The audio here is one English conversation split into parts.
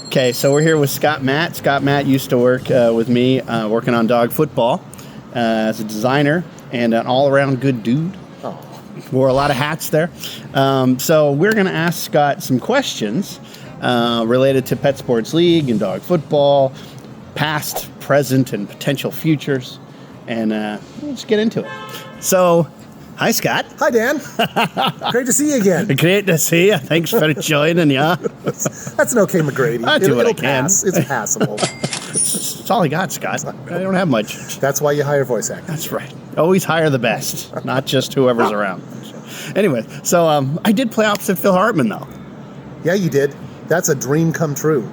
Okay, so we're here with Scott Matt. Scott Matt used to work with me, working on dog football as a designer and an all-around good dude. Oh. Wore a lot of hats there. So we're going to ask Scott some questions related to Pet Sports League and dog football, past, present, and potential futures. And we'll just get into it. So, hi, Scott. Hi, Dan. Great to see you again. Great to see you. Thanks for joining, yeah. That's an okay McGrady. I do what I can. Pass. It's passable. That's all I got, Scott. I don't have much. That's why you hire voice actors. That's right. Always hire the best, not just whoever's around. Anyway, so I did play opposite Phil Hartman, though. Yeah, you did. That's a dream come true.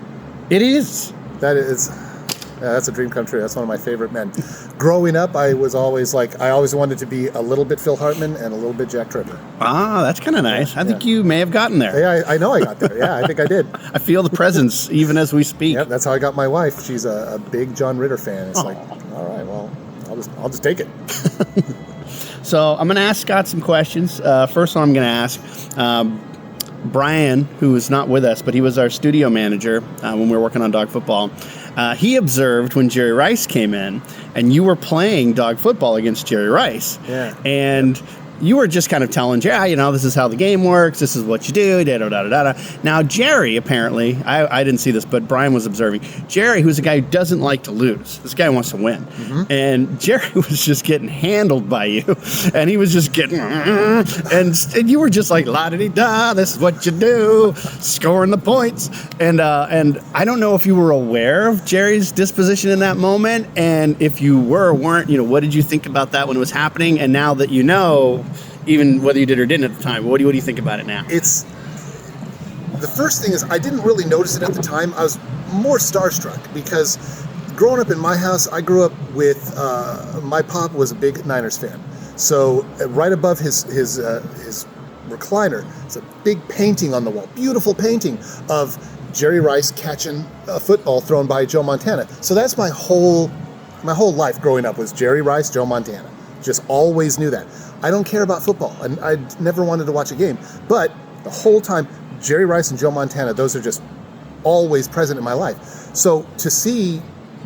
It is. That's a dream come true. That's one of my favorite men. Growing up, I always wanted to be a little bit Phil Hartman and a little bit Jack Tripper. Ah, that's kind of nice. I think you may have gotten there. Yeah, I know I got there. Yeah, I think I did. I feel the presence even as we speak. Yeah, that's how I got my wife. She's a big John Ritter fan. It's like, all right, well, I'll just take it. So I'm going to ask Scott some questions. First one I'm going to ask Brian, who is not with us, but he was our studio manager when we were working on dog football. He observed when Jerry Rice came in, and you were playing dog football against Jerry Rice. Yeah. And you were just kind of telling Jerry, this is how the game works. This is what you do. Da-da-da-da-da. Now, Jerry, apparently, I didn't see this, but Brian was observing. Jerry, who's a guy who doesn't like to lose. This guy wants to win. Mm-hmm. And Jerry was just getting handled by you. And he was just getting, and you were just like, la-di-da, this is what you do, scoring the points. And I don't know if you were aware of Jerry's disposition in that moment. And if you weren't, what did you think about that when it was happening? And now that you know, even whether you did or didn't at the time, what do you think about it now? It's the first thing is I didn't really notice it at the time. I was more starstruck because growing up in my house, I grew up with my pop was a big Niners fan. So right above his recliner, it's a big painting on the wall, beautiful painting of Jerry Rice catching a football thrown by Joe Montana. So that's my whole life growing up was Jerry Rice, Joe Montana. Just always knew that. I don't care about football, and I never wanted to watch a game. But the whole time, Jerry Rice and Joe Montana, those are just always present in my life. So to see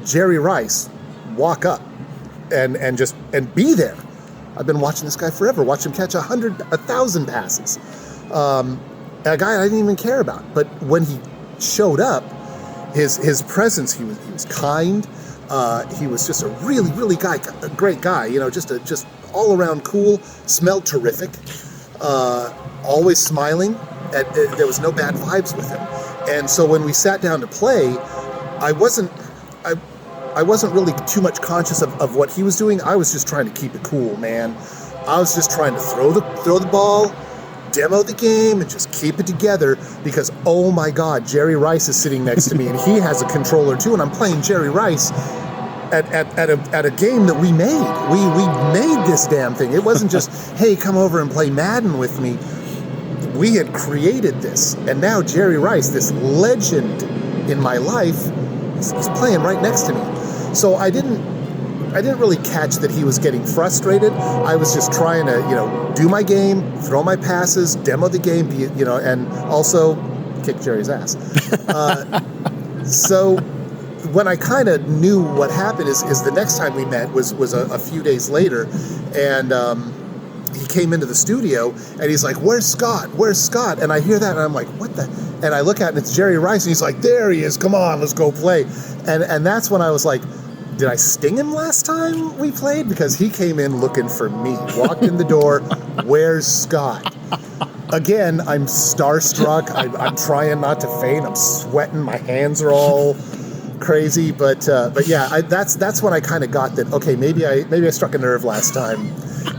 Jerry Rice walk up and be there, I've been watching this guy forever. Watch him catch 1,000 passes. A guy I didn't even care about. But when he showed up, his presence, he was kind. He was just a really, really great guy. Just all around cool. Smelled terrific. Always smiling. There was no bad vibes with him. And so when we sat down to play, I wasn't really too much conscious of what he was doing. I was just trying to keep it cool, man. I was just trying to throw the ball, demo the game, and just keep it together because, oh my God, Jerry Rice is sitting next to me and he has a controller too, and I'm playing Jerry Rice at a game that we made. We made this damn thing. It wasn't just, hey, come over and play Madden with me. We had created this, and now Jerry Rice, this legend in my life, is playing right next to me. So I didn't really catch that he was getting frustrated. I was just trying to, do my game, throw my passes, demo the game, and also kick Jerry's ass. So when I kind of knew what happened is the next time we met was a few days later, and he came into the studio and he's like, "Where's Scott? Where's Scott?" And I hear that and I'm like, "What the?" And I look at it and it's Jerry Rice and he's like, "There he is! Come on, let's go play." And that's when I was like, did I sting him last time we played? Because he came in looking for me. Walked in the door, "Where's Scott?" Again, I'm starstruck. I'm trying not to faint. I'm sweating. My hands are all crazy. But yeah, that's when I kind of got that. Okay, maybe I struck a nerve last time.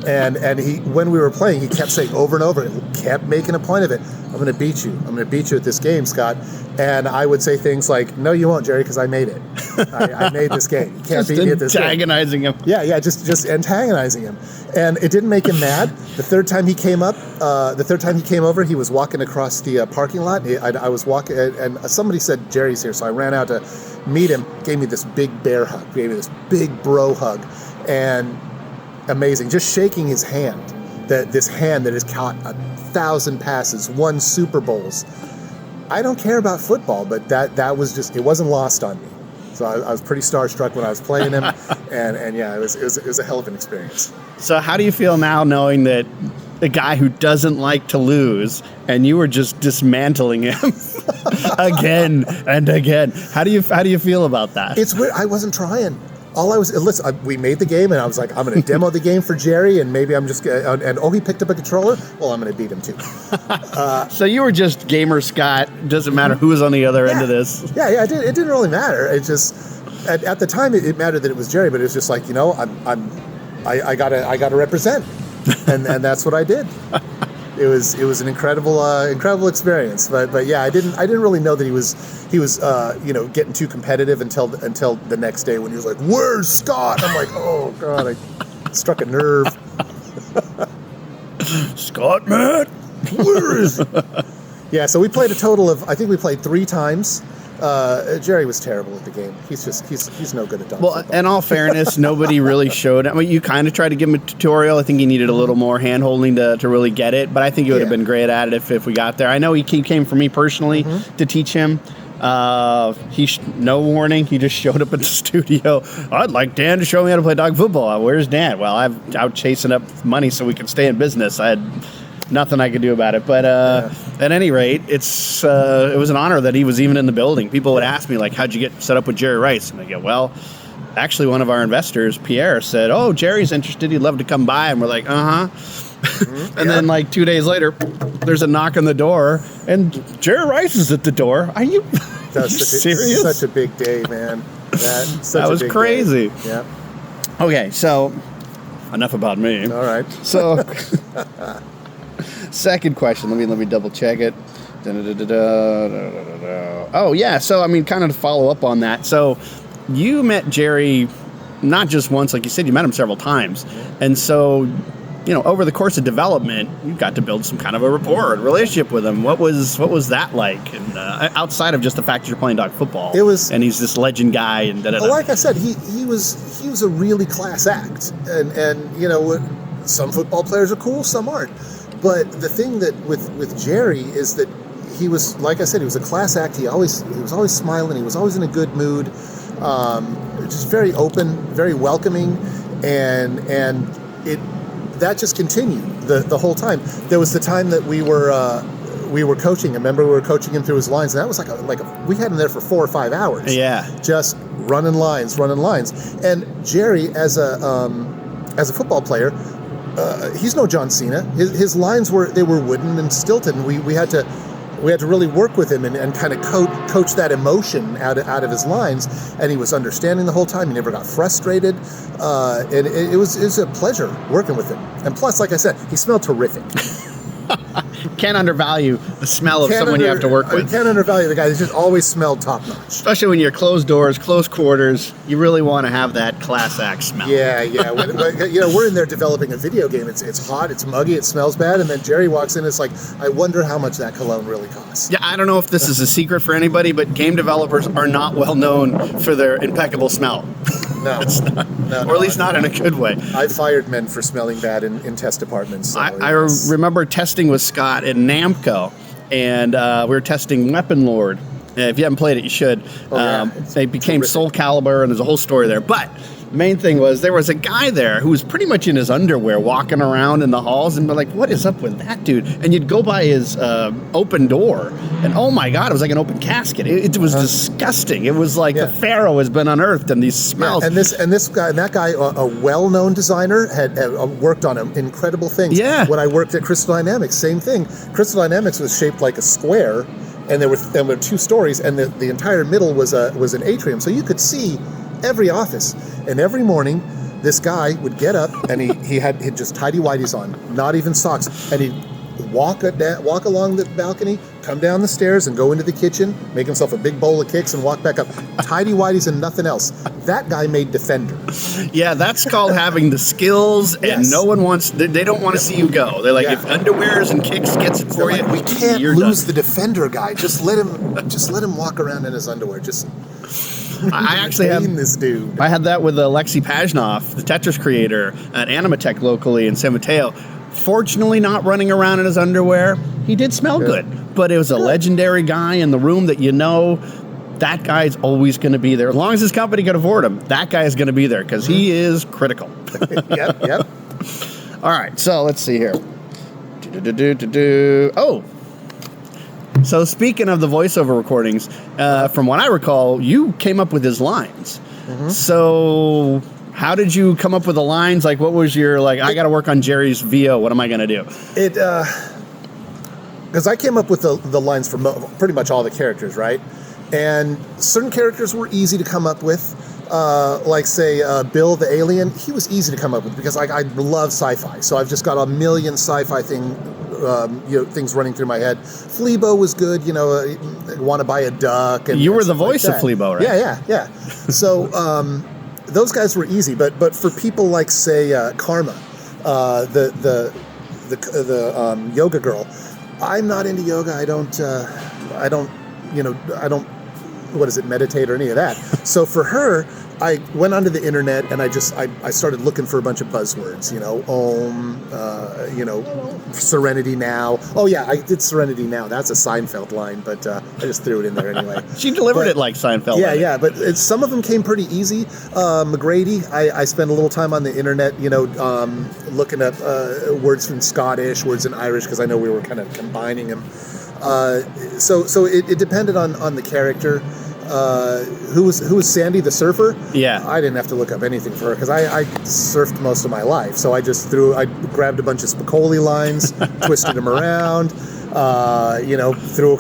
And he, when we were playing, he kept saying over and over, kept making a point of it. "I'm going to beat you. I'm going to beat you at this game, Scott." And I would say things like, "No, you won't, Jerry, because I made it. I made this game. You can't beat me at this game." Antagonizing him. Yeah, just antagonizing him. And it didn't make him mad. The third time he came over, he was walking across the parking lot. I was walking, and somebody said, "Jerry's here." So I ran out to meet him, gave me this big bear hug, gave me this big bro hug. And amazing, just shaking his hand, this hand that has caught 1,000 passes, won Super Bowls. I don't care about football, but that was just, it wasn't lost on me. So I was pretty starstruck when I was playing him, and yeah, it was a hell of an experience. So how do you feel now knowing that the guy who doesn't like to lose, and you were just dismantling him again and again? How do you feel about that? It's weird. I wasn't trying. All I was, listen, we made the game, and I was like, I'm going to demo the game for Jerry, and maybe I'm just, he picked up a controller. Well, I'm going to beat him too. So you were just gamer Scott. Doesn't matter who was on the other end of this. Yeah. It didn't really matter. It just, at the time, it mattered that it was Jerry, but it was just like, I gotta represent, and that's what I did. It was an incredible experience. But yeah, I didn't really know that he was getting too competitive until the next day when he was like, "Where's Scott?" I'm like, "Oh God, I struck a nerve." Scott, man, where is he? Yeah, so we played a total of, I think we played 3 times. Jerry was terrible at the game. He's no good at dog football. In all fairness, nobody really showed. I mean, you kind of tried to give him a tutorial. I think he needed a little more hand-holding to really get it, but I think he would have been great at it if we got there. I know he came for me personally to teach him. No warning. He just showed up at the studio. I'd like Dan to show me how to play dog football. Where's Dan? Well, I'm out chasing up money so we can stay in business. I had nothing I could do about it. But at any rate, it was an honor that he was even in the building. People would ask me, like, how'd you get set up with Jerry Rice? And I go, well, actually, one of our investors, Pierre, said, oh, Jerry's interested. He'd love to come by. And we're like, and then, like, 2 days later, there's a knock on the door, and Jerry Rice is at the door. Are you serious? Such a big day, man. That was crazy. Day. Yeah. Okay, so enough about me. All right. So, second question. Let me double check it. Oh yeah. So I mean, kind of to follow up on that. So you met Jerry not just once, like you said. You met him several times, and so over the course of development, you got to build some kind of a rapport and relationship with him. What was that like? And outside of just the fact that you're playing dog football, and he's this legend guy, and like I said, he was a really class act, and some football players are cool, some aren't. But the thing that with Jerry is that he was, like I said, he was a class act. He was always smiling. He was always in a good mood. Just very open, very welcoming, and that just continued the whole time. There was the time that we were coaching. I remember we were coaching him through his lines, and that was like we had him there for 4 or 5 hours. Yeah, just running lines. And Jerry, as a football player, he's no John Cena. His lines were wooden and stilted, and we had to really work with him and kind of coach that emotion out of his lines. And he was understanding the whole time. He never got frustrated. And it was a pleasure working with him. And plus, like I said, he smelled terrific. Can't undervalue the smell of someone you have to work with. You can't undervalue the guy. He just always smelled top notch. Especially when you're closed doors, close quarters, you really want to have that class act smell. Yeah. We're in there developing a video game. It's hot, it's muggy, it smells bad, and then Jerry walks in. It's like, I wonder how much that cologne really costs. Yeah, I don't know if this is a secret for anybody, but game developers are not well known for their impeccable smell. No, or at least not in a good way. I fired men for smelling bad in test departments. So I remember testing with Scott at Namco, and we were testing Weapon Lord. If you haven't played it, you should. They became terrific. Soul Calibur, and there's a whole story there. But the main thing was there was a guy there who was pretty much in his underwear walking around in the halls, and we're like, what is up with that dude? And you'd go by his open door, and oh my God, it was like an open casket. It was disgusting. It was like the Pharaoh has been unearthed, and these smells. Yeah, and that guy, a well-known designer, had worked on incredible things. Yeah. When I worked at Crystal Dynamics, same thing. Crystal Dynamics was shaped like a square, and there were 2 stories, and the entire middle was an atrium, so you could see every office. And every morning, this guy would get up, and he had just tighty-whities on, not even socks, and he'd walk along the balcony, come down the stairs, and go into the kitchen, make himself a big bowl of kicks, and walk back up. Tighty-whities and nothing else. That guy made Defender. Yeah, that's called having the skills, and no one wants. They don't want to see you go. They're like, if underwears and kicks gets it for you, we can't lose the Defender guy. Just let him walk around in his underwear. I actually have this dude. I had that with Alexei Pajnov, the Tetris creator at Animatech locally in San Mateo. Fortunately, not running around in his underwear. He did smell good, but it was a legendary guy in the room that that guy's always going to be there. As long as his company can afford him, that guy is going to be there because he is critical. Yep. All right, so let's see here. Oh, so speaking of the voiceover recordings, from what I recall, you came up with his lines. So how did you come up with the lines? Like, what was your, I got to work on Jerry's VO. What am I going to do? Because I came up with the lines for pretty much all the characters, right? And certain characters were easy to come up with. Like, say, Bill the alien, he was easy to come up with because I love sci-fi. So I've just got a million sci-fi things running through my head. Fleabo was good, want to buy a duck. And you were the voice of Fleabo, right? Yeah. So those guys were easy, but for people like, say, Karma, the yoga girl, I'm not into yoga. I don't meditate or any of that. So for her, I went onto the internet and I started looking for a bunch of buzzwords, Serenity Now. Oh yeah, I did Serenity Now. That's a Seinfeld line, but I just threw it in there anyway. She delivered it like Seinfeld. Yeah, but some of them came pretty easy. McGrady, I spent a little time on the internet, looking up words from Scottish, words in Irish, because I know we were kind of combining them. So it depended on the character. Who was Sandy the surfer? Yeah, I didn't have to look up anything for her because I surfed most of my life. So I grabbed a bunch of Spicoli lines, twisted them around, threw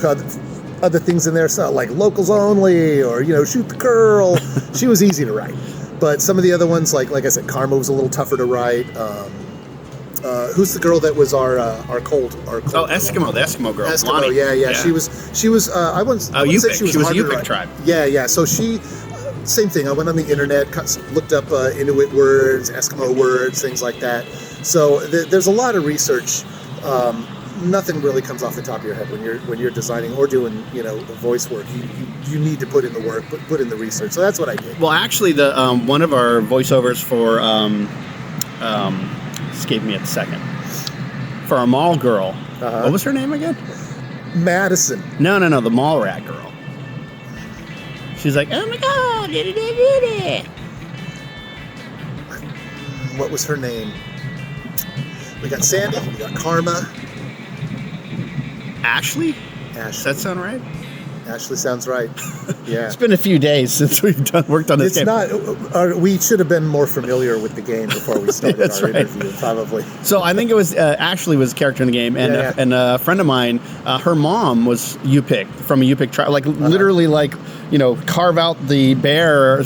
other things in there, so like locals only or shoot the curl. She was easy to write, but some of the other ones, like I said, Karma was a little tougher to write. Who's the girl that was our cold? Oh, Eskimo, the Eskimo girl. Eskimo, Lonnie. Yeah. She was. I wouldn't say she was a hard to Yupik write. tribe. Yeah. So she, same thing. I went on the internet, looked up Inuit words, Eskimo words, things like that. So there's a lot of research. Nothing really comes off the top of your head when you're designing or doing voice work. You need to put in the work, put in the research. So that's what I did. Well, actually, the one of our voiceovers for escaped me at the second. For our mall girl. What was her name again? Madison. No, the mall rat girl. She's like, oh my god, What was her name? We got Sandy, we got Karma. Ashley? Does that sound right? Ashley sounds right. Yeah. It's been a few days since we've worked on this game. We should have been more familiar with the game before we started our interview, probably. So I think it was Ashley was a character in the game, and and a friend of mine, her mom was Yupik, from a Yupik tribe, literally carve out the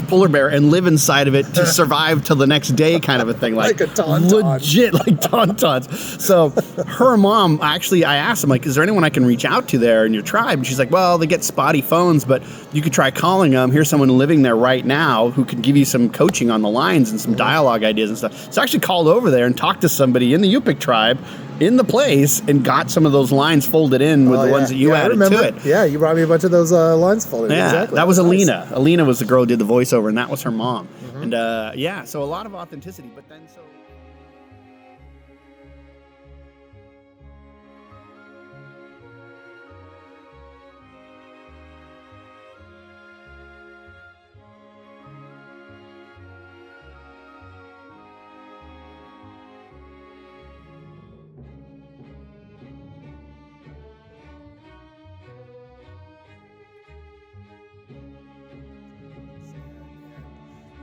polar bear and live inside of it to survive till the next day, kind of a thing, like a tauntaun. Legit, like tauntauns. So her mom, actually, I asked him, is there anyone I can reach out to there in your tribe? And she's like, well, they get spotty phones, but you could try calling them. Here's someone living there right now who could give you some coaching on the lines and some dialogue ideas and stuff. So I actually called over there and talked to somebody in the Yupik tribe in the place and got some of those lines folded in with the ones that you added to it. Yeah, you brought me a bunch of those lines folded in. Yeah, exactly. that was Alina. Alina was the girl who did the voiceover, and that was her mom. And so a lot of authenticity, but then so...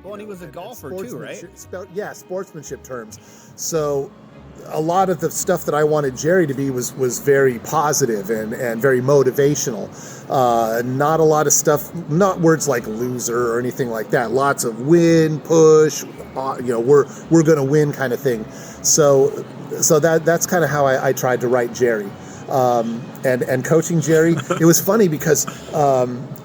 Well, and he was a golfer too, right? Sportsmanship terms. So a lot of the stuff that I wanted Jerry to be was very positive and very motivational. Not a lot of stuff, not words like loser or anything like that. Lots of win, push, we're going to win kind of thing. So that's kind of how I tried to write Jerry. And coaching Jerry, it was funny because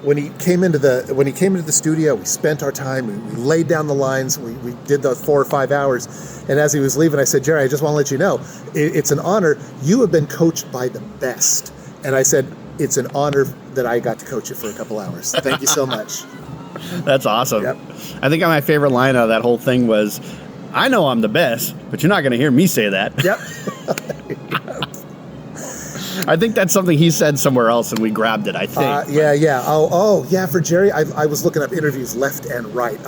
when he came into the studio, we spent our time, we laid down the lines, we did those 4 or 5 hours, and as he was leaving, I said, Jerry, I just want to let you know, it's an honor. You have been coached by the best, and I said, it's an honor that I got to coach you for a couple hours. Thank you so much. That's awesome. Yep. I think my favorite line out of that whole thing was, I know I'm the best, but you're not going to hear me say that. Yep. I think that's something he said somewhere else, and we grabbed it. I think. Yeah. Oh, yeah. For Jerry, I was looking up interviews left and right.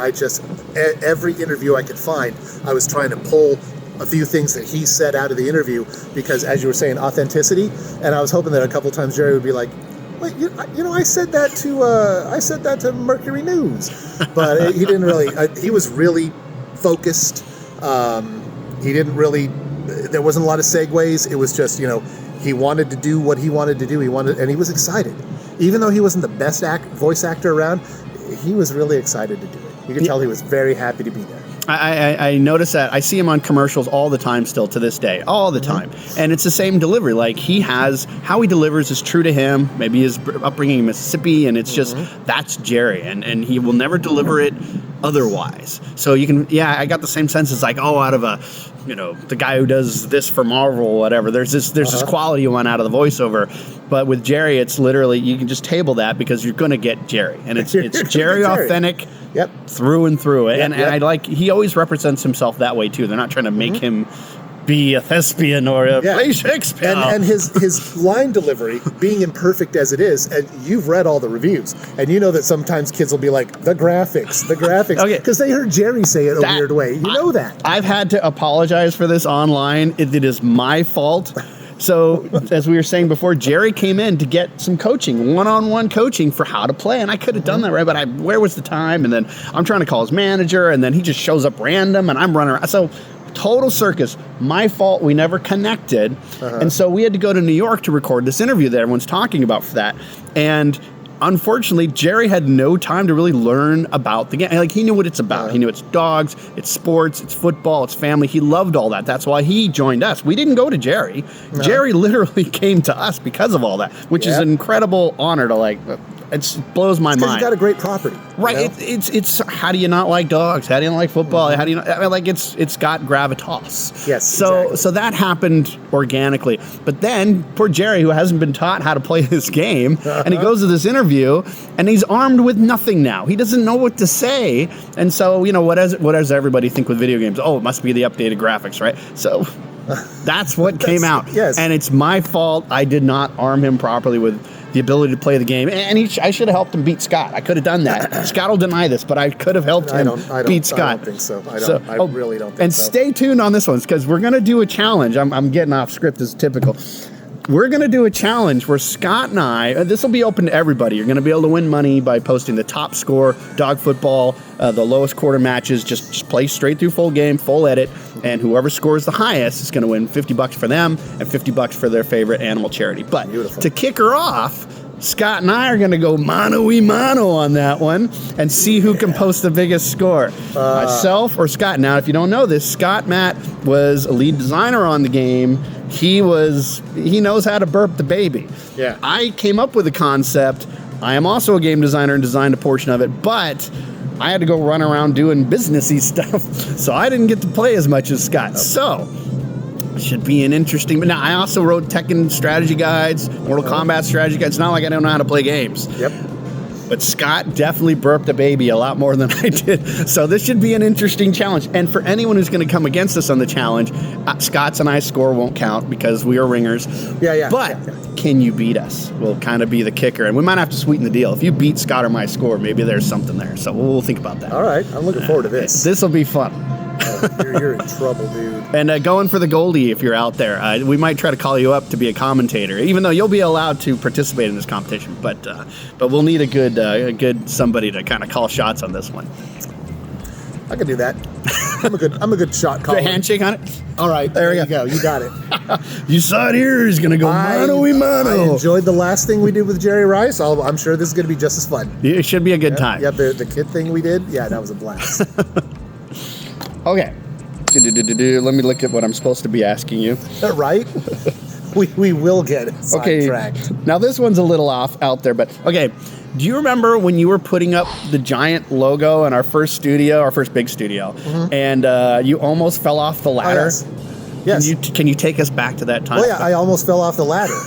Every interview I could find, I was trying to pull a few things that he said out of the interview because, as you were saying, authenticity. And I was hoping that a couple times Jerry would be like, "Wait, I said that to Mercury News," but he didn't really. He was really focused. He didn't really. There wasn't a lot of segues. It was just, he wanted to do what he wanted to do. And he was excited, even though he wasn't the best voice actor around. He was really excited to do it. You could tell he was very happy to be there. I notice that. I see him on commercials all the time still to this day, all the time. And it's the same delivery. Like, how he delivers is true to him. Maybe his upbringing in Mississippi, and it's just, that's Jerry. And he will never deliver it otherwise. So you can, I got the same sense as like, out of the guy who does this for Marvel or whatever. There's this quality you want out of the voiceover. But with Jerry, it's literally, you can just table that because you're going to get Jerry. And it's Jerry authentic. Yep. Through and through. And I like, he always represents himself that way too. They're not trying to make him be a thespian or play Shakespeare. And his line delivery, being imperfect as it is, and you've read all the reviews, and you know that sometimes kids will be like, the graphics. Okay. Because they heard Jerry say it a weird way. You know that. I've had to apologize for this online. It is my fault. So, as we were saying before, Jerry came in to get some coaching, one-on-one coaching for how to play, and I could have done that, right? But where was the time? And then I'm trying to call his manager, and then he just shows up random, and I'm running around. So, total circus. My fault. We never connected, and so we had to go to New York to record this interview that everyone's talking about for that. And unfortunately, Jerry had no time to really learn about the game. Like, he knew what it's about. He knew it's dogs, it's sports, it's football, it's family. He loved all that. That's why he joined us. We didn't go to Jerry. Jerry literally came to us because of all that, which is an incredible honor to it blows my mind. Because he's got a great property. Right. It's how do you not like dogs? How do you not like football? How do you not, it's got gravitas. Yes. So that happened organically. But then poor Jerry, who hasn't been taught how to play this game, and he goes to this interview and he's armed with nothing now. He doesn't know what to say. And so, what does everybody think with video games? Oh, it must be the updated graphics, right? So that's what came out. Yes. And it's my fault. I did not arm him properly with the ability to play the game. And I should have helped him beat Scott. I could have done that. Scott will deny this, but I could have helped him beat Scott. I don't think so. I really don't think so. And stay tuned on this one, because we're going to do a challenge. I'm getting off script as typical. We're going to do a challenge where Scott and I, this will be open to everybody. You're going to be able to win money by posting the top score, dog football, the lowest quarter matches. Just play straight through full game, full edit, and whoever scores the highest is going to win $50 for them and $50 for their favorite animal charity. But to kick her off, Scott and I are going to go mano-y-mano on that one and see who can post the biggest score, myself or Scott. Now, if you don't know this, Scott Matt was a lead designer on the game. He knows how to burp the baby. Yeah. I came up with the concept. I am also a game designer and designed a portion of it, but I had to go run around doing businessy stuff, so I didn't get to play as much as Scott. So should be an interesting. But now I also wrote Tekken strategy guides, Mortal Kombat strategy guides. It's not like I don't know how to play games. Yep. But Scott definitely burped a baby a lot more than I did. So this should be an interesting challenge. And for anyone who's going to come against us on the challenge, Scott's and I's score won't count because we are ringers. Yeah. But can you beat us? Will kind of be the kicker. And we might have to sweeten the deal. If you beat Scott or my score, maybe there's something there. So we'll think about that. All right. I'm looking forward to this. This will be fun. You're in trouble, dude. And going for the Goldie if you're out there. We might try to call you up to be a commentator, even though you'll be allowed to participate in this competition. But we'll need a good somebody to kind of call shots on this one. I can do that. I'm a good shot caller. A handshake on it? All right. There you go. You got it. You saw it here. He's going to go mano-y-mano. I enjoyed the last thing we did with Jerry Rice. I'm sure this is going to be just as fun. It should be a good time. Yep, the kid thing we did. Yeah, that was a blast. Okay. Let me look at what I'm supposed to be asking you. Right? We will get sidetracked. Now this one's a little off out there, but okay. Do you remember when you were putting up the giant logo in our first big studio, and you almost fell off the ladder? Yes. Can you take us back to that time? Well, yeah, I almost fell off the ladder,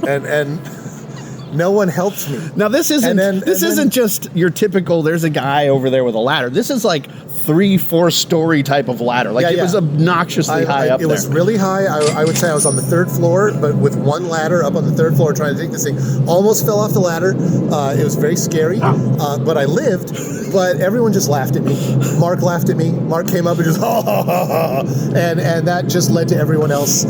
and No one helped me. Now this isn't just your typical. There's a guy over there with a ladder. This is like 3-4 story type of ladder. Like it was obnoxiously high up there. It was really high. I would say I was on the 3rd floor, but with one ladder up on the 3rd floor trying to take this thing. Almost fell off the ladder. It was very scary, but I lived. But everyone just laughed at me. Mark laughed at me. Mark came up and just ha ha ha ha, and that just led to everyone else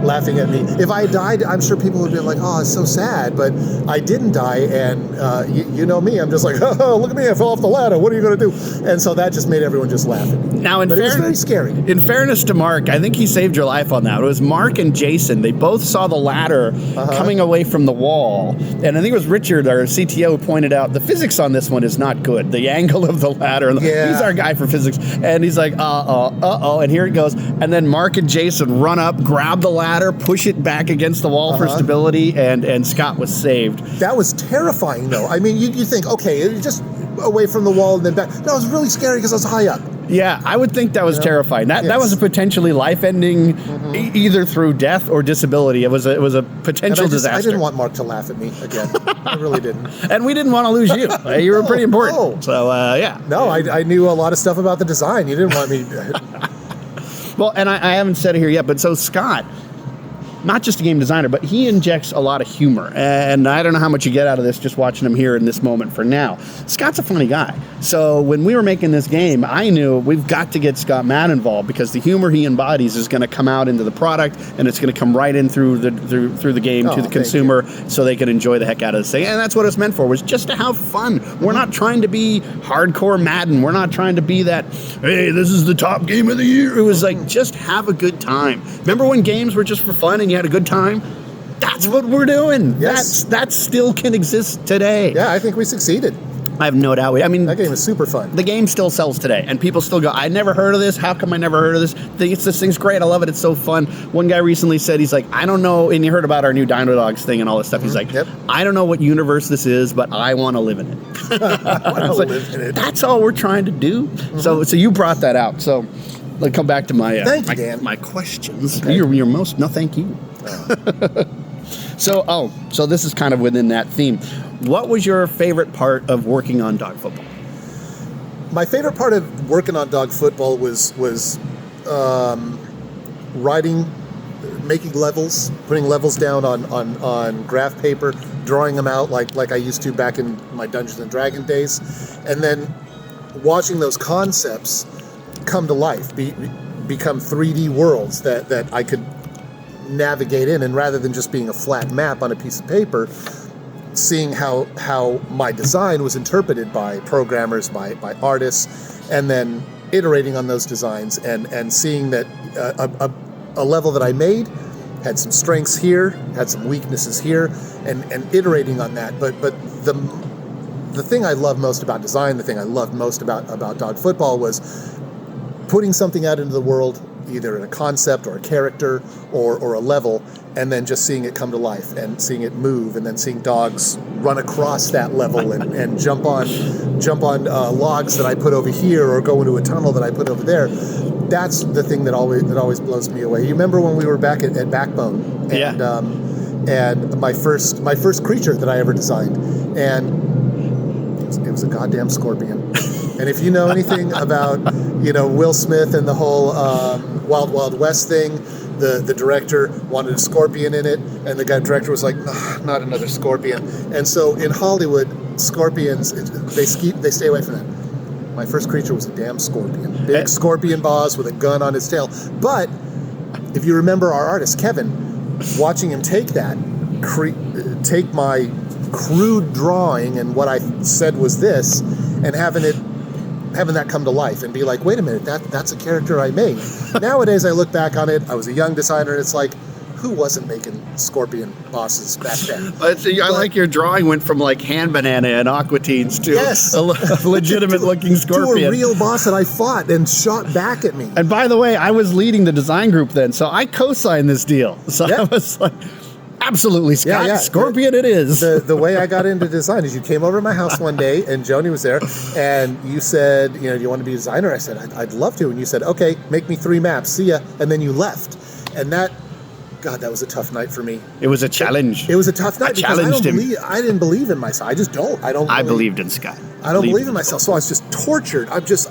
laughing at me. If I died, I'm sure people would be like, "Oh, it's so sad," but I didn't die, and you know me, I'm just like, "Oh, look at me, I fell off the ladder. What are you going to do?" And so that just made everyone just laugh at me. Now, but it was very scary. In fairness to Mark, I think he saved your life on that. It was Mark and Jason. They both saw the ladder coming away from the wall, and I think it was Richard, our CTO, who pointed out the physics on this one is not good. The angle of the ladder. He's our guy for physics, and he's like, and here it goes. And then Mark and Jason run up, grab the ladder, push it back against the wall for stability, and Scott was saved. That was terrifying, though. I mean, you think, okay, it was just away from the wall and then back. That was really scary because I was high up. Yeah, I would think that was terrifying. That was a potentially life-ending, either through death or disability. It was a potential disaster. I didn't want Mark to laugh at me again. I really didn't. And we didn't want to lose you. You were pretty important. No. So, yeah. No, I knew a lot of stuff about the design. You didn't want me. Well, and I haven't said it here yet, but so Scott, not just a game designer, but he injects a lot of humor. And I don't know how much you get out of this just watching him here in this moment for now. Scott's a funny guy. So when we were making this game, I knew we've got to get Scott Mann involved because the humor he embodies is going to come out into the product, and it's going to come right in through the game to the consumer so they can enjoy the heck out of this thing. And that's what it's meant for, was just to have fun. We're not trying to be hardcore Madden. We're not trying to be that, hey, this is the top game of the year. It was like, just have a good time. Remember when games were just for fun and you had a good time? That's what we're doing. Yes. That still can exist today. Yeah, I think we succeeded. I have no doubt. I mean, that game is super fun. The game still sells today, and people still go, I never heard of this. How come I never heard of this? This thing's great. I love it. It's so fun. One guy recently said, he's like, I don't know, and you heard about our new Dino Dogs thing and all this stuff. He's like, I don't know what universe this is, but I want to live in it. I was like, that's all we're trying to do. So you brought that out. So let's come back to my thank you, Dan. My questions. Okay. You're most no, thank you. So this is kind of within that theme. What was your favorite part of working on Dog Football? My favorite part of working on Dog Football was writing, making levels, putting levels down on graph paper, drawing them out like I used to back in my Dungeons and Dragons days, and then watching those concepts come to life, become 3D worlds that I could navigate in, and rather than just being a flat map on a piece of paper, seeing how my design was interpreted by programmers, by artists, and then iterating on those designs and seeing that a level that I made had some strengths here, had some weaknesses here, and iterating on that. But the thing I love most about design, the thing I loved most about Dog Football was putting something out into the world, either in a concept or a character or a level, and then just seeing it come to life and seeing it move, and then seeing dogs run across that level and jump on logs that I put over here, or go into a tunnel that I put over there. That's the thing that always blows me away. You remember when we were back at Backbone, and my first creature that I ever designed, and it was a goddamn scorpion. And if you know anything about Will Smith and the whole Wild Wild West thing, the director wanted a scorpion in it, and the director was like, not another scorpion. And so in Hollywood, scorpions, they stay away from that. My first creature was a damn scorpion. Big scorpion boss with a gun on his tail. But if you remember our artist, Kevin, watching him take take my crude drawing and what I said was this, and having that come to life and be like, wait a minute, that's a character I made. Nowadays, I look back on it, I was a young designer, and it's like, who wasn't making scorpion bosses back then? I like your drawing went from like Hand Banana and Aqua Teens to a legitimate looking scorpion. To a real boss that I fought and shot back at me. And by the way, I was leading the design group then, so I co-signed this deal. So I was like, absolutely, Scott. Scorpion it is. The way I got into design is you came over to my house one day, and Joni was there, and you said, do you want to be a designer? I said, I'd love to. And you said, okay, make me 3 maps. See ya. And then you left. And God, that was a tough night for me. It was a challenge. It was a tough night because him. I didn't believe in myself. I just don't. I believed in Scott. I don't believe in myself. So I was just tortured. I'm just,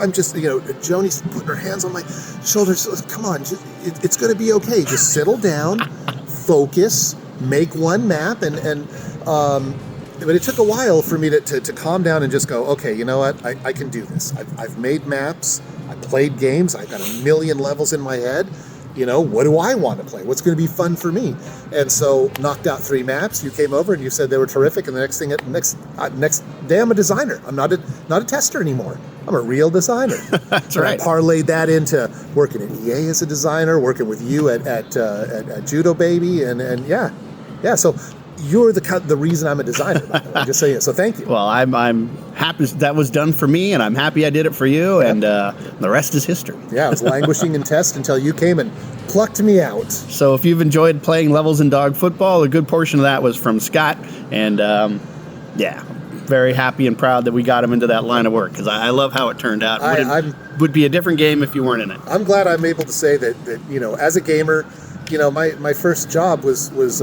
Joni's putting her hands on my shoulders. Come on, it's going to be okay. Just settle down, focus, make one map, but it took a while for me to calm down and just go, okay, you know what? I can do this. I've made maps. I played games. I've got a million levels in my head. What do I want to play? What's going to be fun for me? And so knocked out 3 maps. You came over and you said they were terrific. And the next day, I'm a designer. I'm not a tester anymore. I'm a real designer. That's right. I parlayed that into working at EA as a designer, working with you at Judo Baby, and yeah. So you're the reason I'm a designer, by the way. Just saying it. So thank you. Well, I'm happy that was done for me, and I'm happy I did it for you, and the rest is history. Yeah, I was languishing in test until you came and plucked me out. So if you've enjoyed playing levels in dog football, a good portion of that was from Scott, and very happy and proud that we got him into that line of work, because I love how it turned out. Would be a different game if you weren't in it. I'm glad I'm able to say that as a gamer, my first job was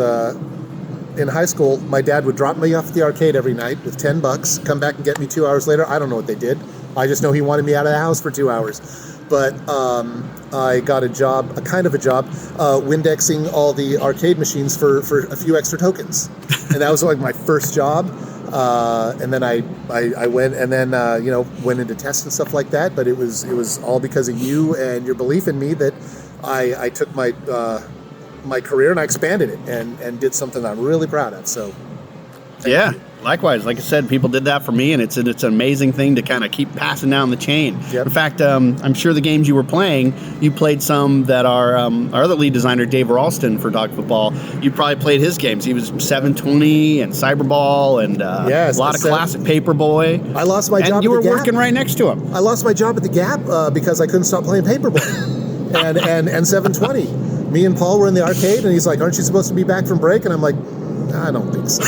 in high school. My dad would drop me off at the arcade every night with $10, come back and get me 2 hours later. I don't know what they did. I just know he wanted me out of the house for 2 hours. But I got a job, Windexing all the arcade machines for a few extra tokens. And that was like my first job. And then I went and then, went into tests and stuff like that. But it was all because of you and your belief in me that I took my career and I expanded it and did something I'm really proud of. So thank you. Likewise, like I said, people did that for me, and it's an amazing thing to kind of keep passing down the chain. Yep. In fact, I'm sure the games you were playing, you played some that our other lead designer, Dave Ralston, for Dog Football, you probably played his games. He was 720 and Cyberball and a lot of classic Paperboy. I lost my job and you at were the Gap. working right next to him. I lost my job at the Gap because I couldn't stop playing Paperboy and 720. Me and Paul were in the arcade, and he's like, "Aren't you supposed to be back from break?" And I'm like, "I don't think so."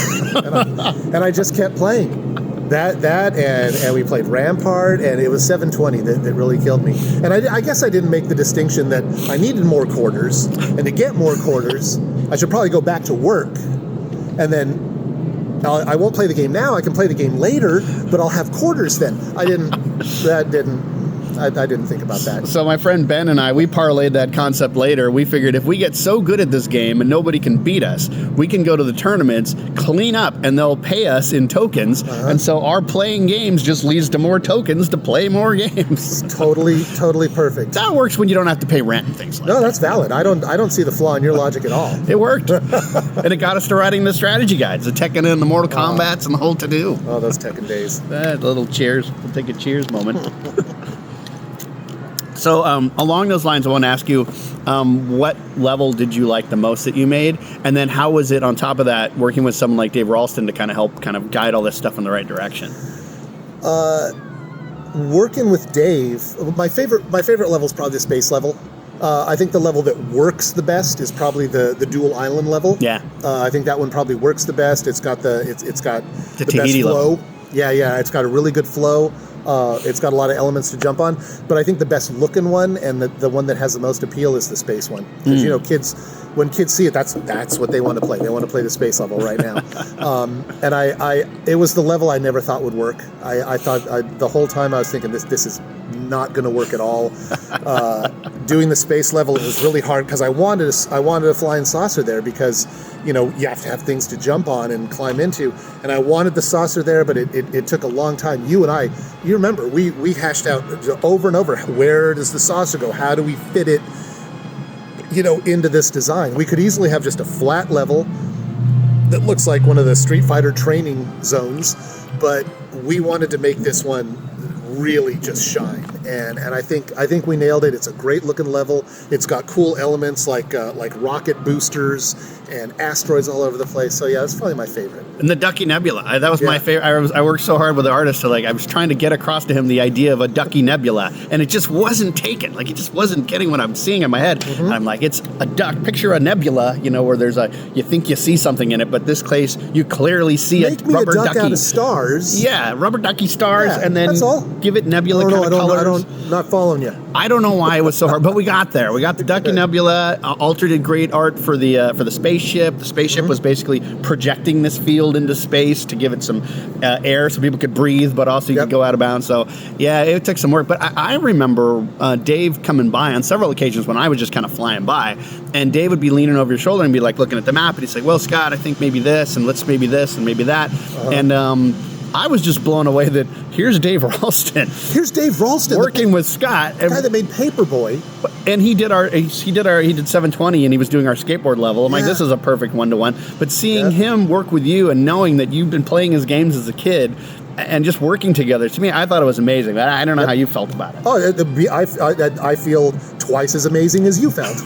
and I just kept playing that, and we played Rampart, and it was 720 that really killed me. And I guess I didn't make the distinction that I needed more quarters, and to get more quarters, I should probably go back to work, and then I won't play the game now. I can play the game later, but I'll have quarters then. I didn't think about that. So my friend Ben and I, we parlayed that concept later. We figured if we get so good at this game and nobody can beat us, we can go to the tournaments, clean up, and they'll pay us in tokens. And so our playing games just leads to more tokens to play more games. Totally perfect. That works when you don't have to pay rent and things like that. No, that's valid. I don't see the flaw in your logic at all. It worked. And it got us to writing the strategy guides, the Tekken and the Mortal Kombats and the whole to-do. Oh, those Tekken days. That little cheers. We'll take a cheers moment. So along those lines, I want to ask you, what level did you like the most that you made? And then how was it, on top of that, working with someone like Dave Ralston to kind of help guide all this stuff in the right direction? Working with Dave, my favorite level is probably the space level. I think the level that works the best is probably the dual island level. Yeah. I think that one probably works the best. It's got the best flow. Level. Yeah. It's got a really good flow. It's got a lot of elements to jump on, but I think the best looking one and the one that has the most appeal is the space one. Because when kids see it, that's what they want to play. They want to play the space level right now. And it was the level I never thought would work. I thought the whole time I was thinking this is not going to work at all. Doing the space level, it was really hard because I wanted a flying saucer there because you have to have things to jump on and climb into, and I wanted the saucer there, but it took a long time. You and I, you remember, we hashed out over and over, where does the saucer go? How do we fit it into this design? We could easily have just a flat level that looks like one of the Street Fighter training zones, but we wanted to make this one really just shine, and I think we nailed it. It's a great looking level. It's got cool elements like rocket boosters and asteroids all over the place. So yeah, that's probably my favorite. And the Ducky Nebula, that was my favorite. I worked so hard with the artist to I was trying to get across to him the idea of a Ducky Nebula, and it just wasn't taken. He just wasn't getting what I'm seeing in my head. Mm-hmm. And I'm like, it's a duck. Picture a nebula, where there's you think you see something in it, but this case you clearly see Make a rubber me a duck ducky out of stars. Yeah, rubber ducky stars, and then that's all. Give it nebula kind of colors. not following you. I don't know why it was so hard, but we got there. We got the Ducky Nebula. Alter did great art for the spaceship. The spaceship was basically projecting this field into space to give it some air so people could breathe, but also you could go out of bounds. So, yeah, it took some work. But I remember Dave coming by on several occasions when I was just kind of flying by, and Dave would be leaning over your shoulder and be like looking at the map, and he'd say, well, Scott, I think maybe this, and let's maybe this, and maybe that. And I was just blown away that here's Dave Ralston. Here's Dave Ralston working with Scott, the guy that made Paperboy, and he did 720, and he was doing our skateboard level. I'm like, this is a perfect 1-to-1. But seeing him work with you and knowing that you've been playing his games as a kid and just working together, to me, I thought it was amazing. I don't know how you felt about it. Oh, I feel twice as amazing as you felt.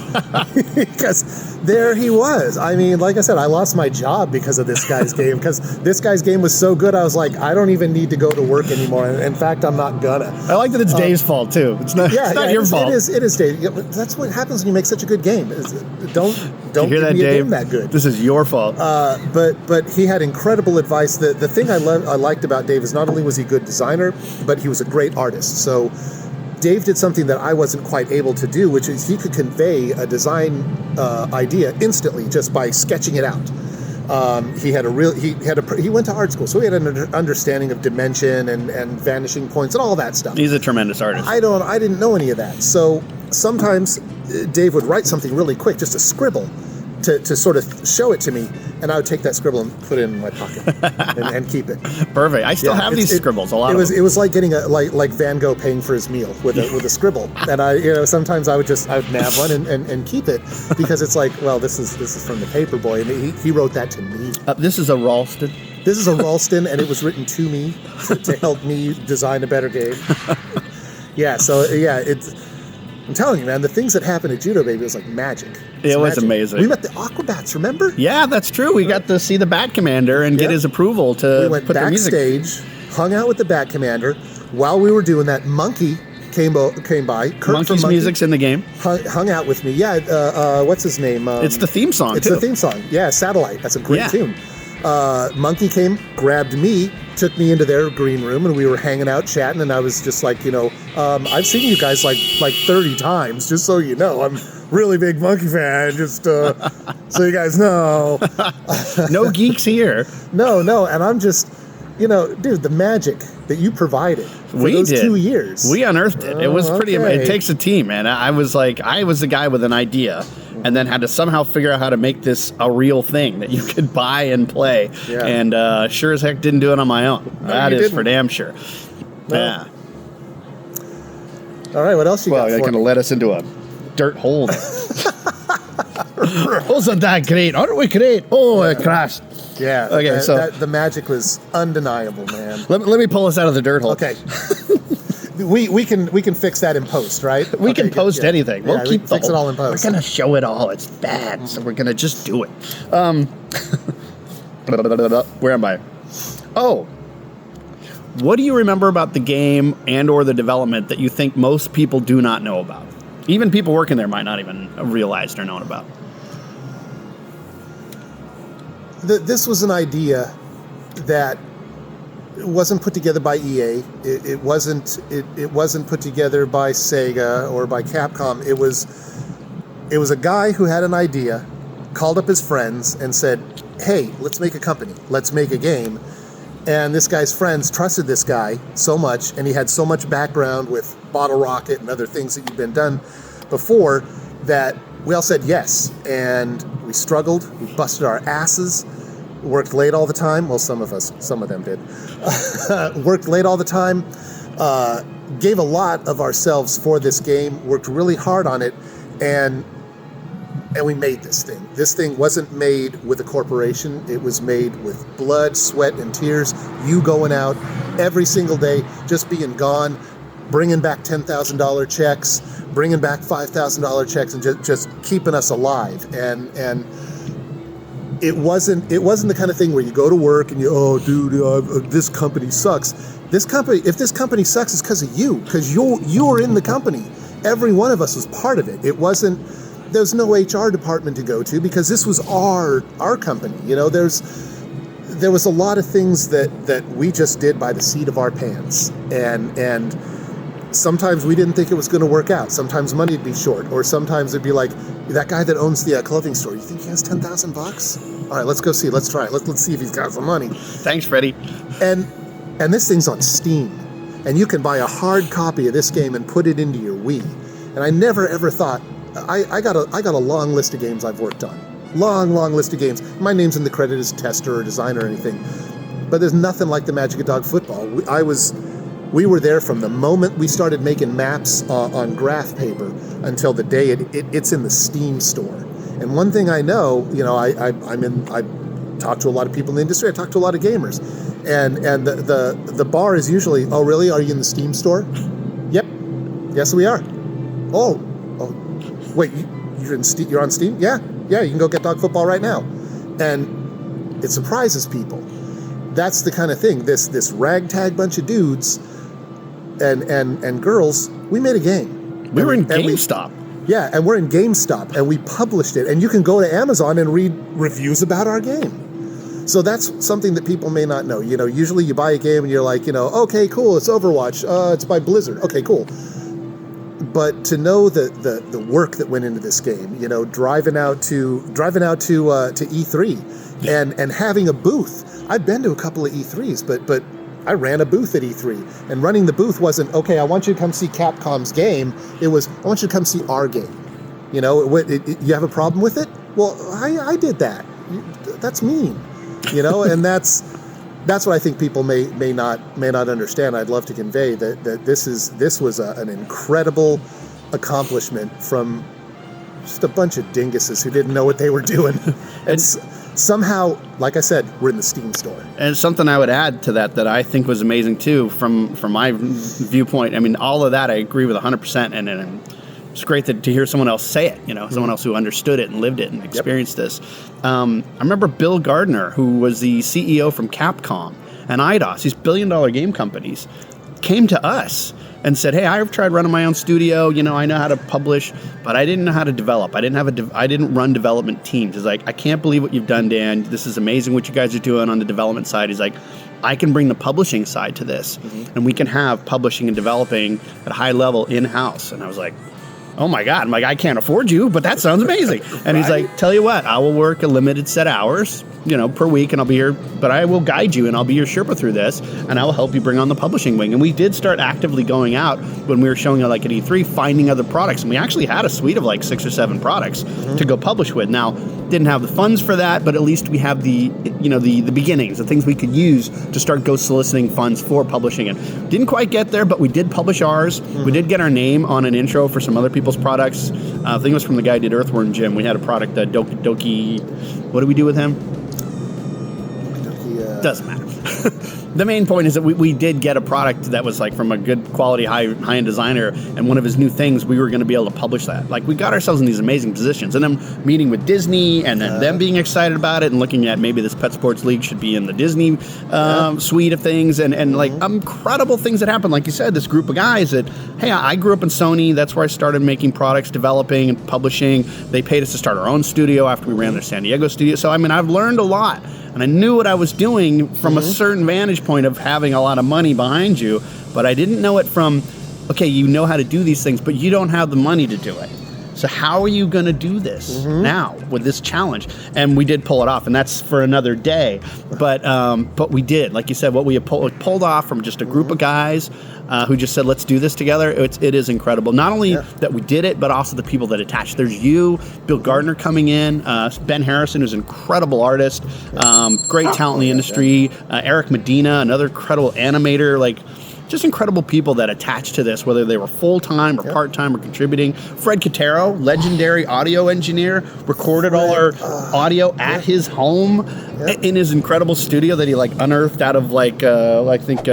Because there he was. I mean, like I said, I lost my job because of this guy's game. Because this guy's game was so good, I was like, I don't even need to go to work anymore. In fact, I'm not gonna. I like that it's Dave's fault, too. It's not your fault. It is Dave. That's what happens when you make such a good game. Don't you hear give that, me a Dave? game that good. This is your fault. But he had incredible advice. The thing I liked about Dave is not only was he a good designer, but he was a great artist. So Dave did something that I wasn't quite able to do, which is he could convey a design idea instantly just by sketching it out. He went to art school, so he had an understanding of dimension and vanishing points and all that stuff. He's a tremendous artist. I didn't know any of that. So sometimes Dave would write something really quick, just a scribble, to sort of show it to me, and I would take that scribble and put it in my pocket and keep it. Perfect. I still have these scribbles. A lot of them. It was like getting like Van Gogh paying for his meal with a scribble, and sometimes I would nab one and keep it because it's like, well, this is from the Paperboy, and he wrote that to me. This is a Ralston. This is a Ralston, and it was written to me to help me design a better game. I'm telling you, man, the things that happened at Judo Baby was like magic. It was amazing. We met the Aquabats, remember? Yeah, that's true. We got to see the Bat Commander and get his approval to put the music. We went backstage, hung out with the Bat Commander. While we were doing that, Monkey came by. Kurt Monkey's music's in the game. Hung out with me. Yeah, what's his name? It's the theme song, It's the theme song. Yeah, Satellite. That's a great tune. Monkey came, grabbed me, took me into their green room, and we were hanging out chatting, and I was just like, I've seen you guys like 30 times, just so you know. I'm really big Monkey fan, just so you guys know. No geeks here. No, and I'm just, dude, the magic that you provided for those 2 years. We unearthed it. It was pretty amazing. It takes a team, man. I was the guy with an idea and then had to somehow figure out how to make this a real thing that you could buy and play. Yeah. And sure as heck didn't do it on my own. No, that is for damn sure. No. Yeah. All right, what else you got? Well, that kind of led us into a dirt hole. Wasn't that great? Aren't we great? Oh, it crashed. Yeah. Okay, so the magic was undeniable, man. Let me pull us out of the dirt hole. Okay. We can fix that in post, right? We can post anything. We'll keep fix it all in post. We're gonna show it all. It's bad, so we're gonna just do it. Where am I? Oh, what do you remember about the game and/or the development that you think most people do not know about? Even people working there might not even realize they're known about. This was an idea that wasn't put together by EA. It wasn't put together by Sega or by Capcom. It was a guy who had an idea, called up his friends and said, "Hey, let's make a company. Let's make a game." And this guy's friends trusted this guy so much, and he had so much background with Bottle Rocket and other things that you've been done before, that we all said yes. And we struggled, we busted our asses, worked late all the time. Well, some of them did. Worked late all the time, gave a lot of ourselves for this game, worked really hard on it, and we made this thing. This thing wasn't made with a corporation. It was made with blood, sweat, and tears. You going out every single day, just being gone, bringing back $10,000 checks, bringing back $5,000 checks, and just keeping us alive. And it wasn't the kind of thing where you go to work and this company sucks. If this company sucks, it's because of you, because you were in the company. Every one of us was part of it. There was no HR department to go to because this was our company. There was a lot of things that we just did by the seat of our pants, and sometimes we didn't think it was going to work out. Sometimes money would be short, or sometimes it'd be like, that guy that owns the clothing store, you think he has $10,000? All right, let's go see. Let's try it. Let's see if he's got some money. Thanks, Freddie. And this thing's on Steam, and you can buy a hard copy of this game and put it into your Wii. And I never ever thought, I got a long list of games I've worked on. Long list of games. My name's in the credit as tester or designer or anything. But there's nothing like the magic of dog football. We were there from the moment we started making maps on graph paper until the day it's in the Steam store. And one thing I know, I talk to a lot of people in the industry. I talk to a lot of gamers, and the bar is usually, oh really? Are you in the Steam store? Yep. Yes, we are. Oh, wait, you're on Steam? Yeah, you can go get dog football right now, and it surprises people. That's the kind of thing. This ragtag bunch of dudes and girls. We made a game. We were in GameStop. And we're in GameStop, and we published it. And you can go to Amazon and read reviews about our game. So that's something that people may not know. Usually you buy a game and you're like, okay, cool, it's Overwatch. It's by Blizzard. Okay, cool. But to know the work that went into this game, driving out to E3 and having a booth. I've been to a couple of E3s, but I ran a booth at E3, and running the booth wasn't, okay, I want you to come see Capcom's game. It was, I want you to come see our game. You have a problem with it? Well, I did that. That's mean, and that's what I think people may not understand. I'd love to convey that this was an incredible accomplishment from just a bunch of dinguses who didn't know what they were doing. And somehow, like I said, we're in the Steam store. And something I would add to that I think was amazing too, from my viewpoint. I mean, all of that I agree with 100%, and it's great to hear someone else say it. Someone else who understood it and lived it and experienced this. I remember Bill Gardner, who was the CEO from Capcom and Nitus, these billion-dollar game companies, came to us and said, "Hey, I've tried running my own studio. I know how to publish, but I didn't know how to develop. I didn't run development teams." He's like, "I can't believe what you've done, Dan. This is amazing what you guys are doing on the development side." He's like, "I can bring the publishing side to this, and we can have publishing and developing at a high level in-house." And I was like, "Oh my God!" I'm like, "I can't afford you, but that sounds amazing." And he's like, "Tell you what, I will work a limited set hours, per week, and I'll be here, but I will guide you and I'll be your Sherpa through this, and I will help you bring on the publishing wing." And we did start actively going out when we were showing it like at E3, finding other products, and we actually had a suite of like 6 or 7 products to go publish with. Now, didn't have the funds for that, but at least we have the beginnings, the things we could use to start go soliciting funds for publishing it. Didn't quite get there, but we did publish ours. We did get our name on an intro for some other people's products. I think it was from the guy who did Earthworm Jim. We had a product, Doki Doki. What do we do with him? Doesn't matter. The main point is that we did get a product that was like from a good quality high-end designer, and one of his new things, we were going to be able to publish that. Like, we got ourselves in these amazing positions, and then meeting with Disney, and then them being excited about it, and looking at maybe this Pet Sports League should be in the Disney suite of things, and like incredible things that happened. Like you said, this group of guys that, hey, I grew up in Sony. That's where I started making products, developing and publishing. They paid us to start our own studio after we ran their San Diego studio. So, I mean, I've learned a lot. And I knew what I was doing from a certain vantage point of having a lot of money behind you, but I didn't know it from, okay, you know how to do these things, but you don't have the money to do it. So how are you going to do this now with this challenge? And we did pull it off, and that's for another day. But we did, like you said, what we pulled off from just a group of guys who just said, let's do this together. It is incredible. Not only that we did it, but also the people that attached. There's you, Bill Gardner coming in, Ben Harrison, who's an incredible artist, great talent in the industry, Eric Medina, another incredible animator, like just incredible people that attached to this, whether they were full-time or part-time or contributing. Fred Catero, legendary audio engineer, recorded all our audio at his home in his incredible studio that he like unearthed out of like I think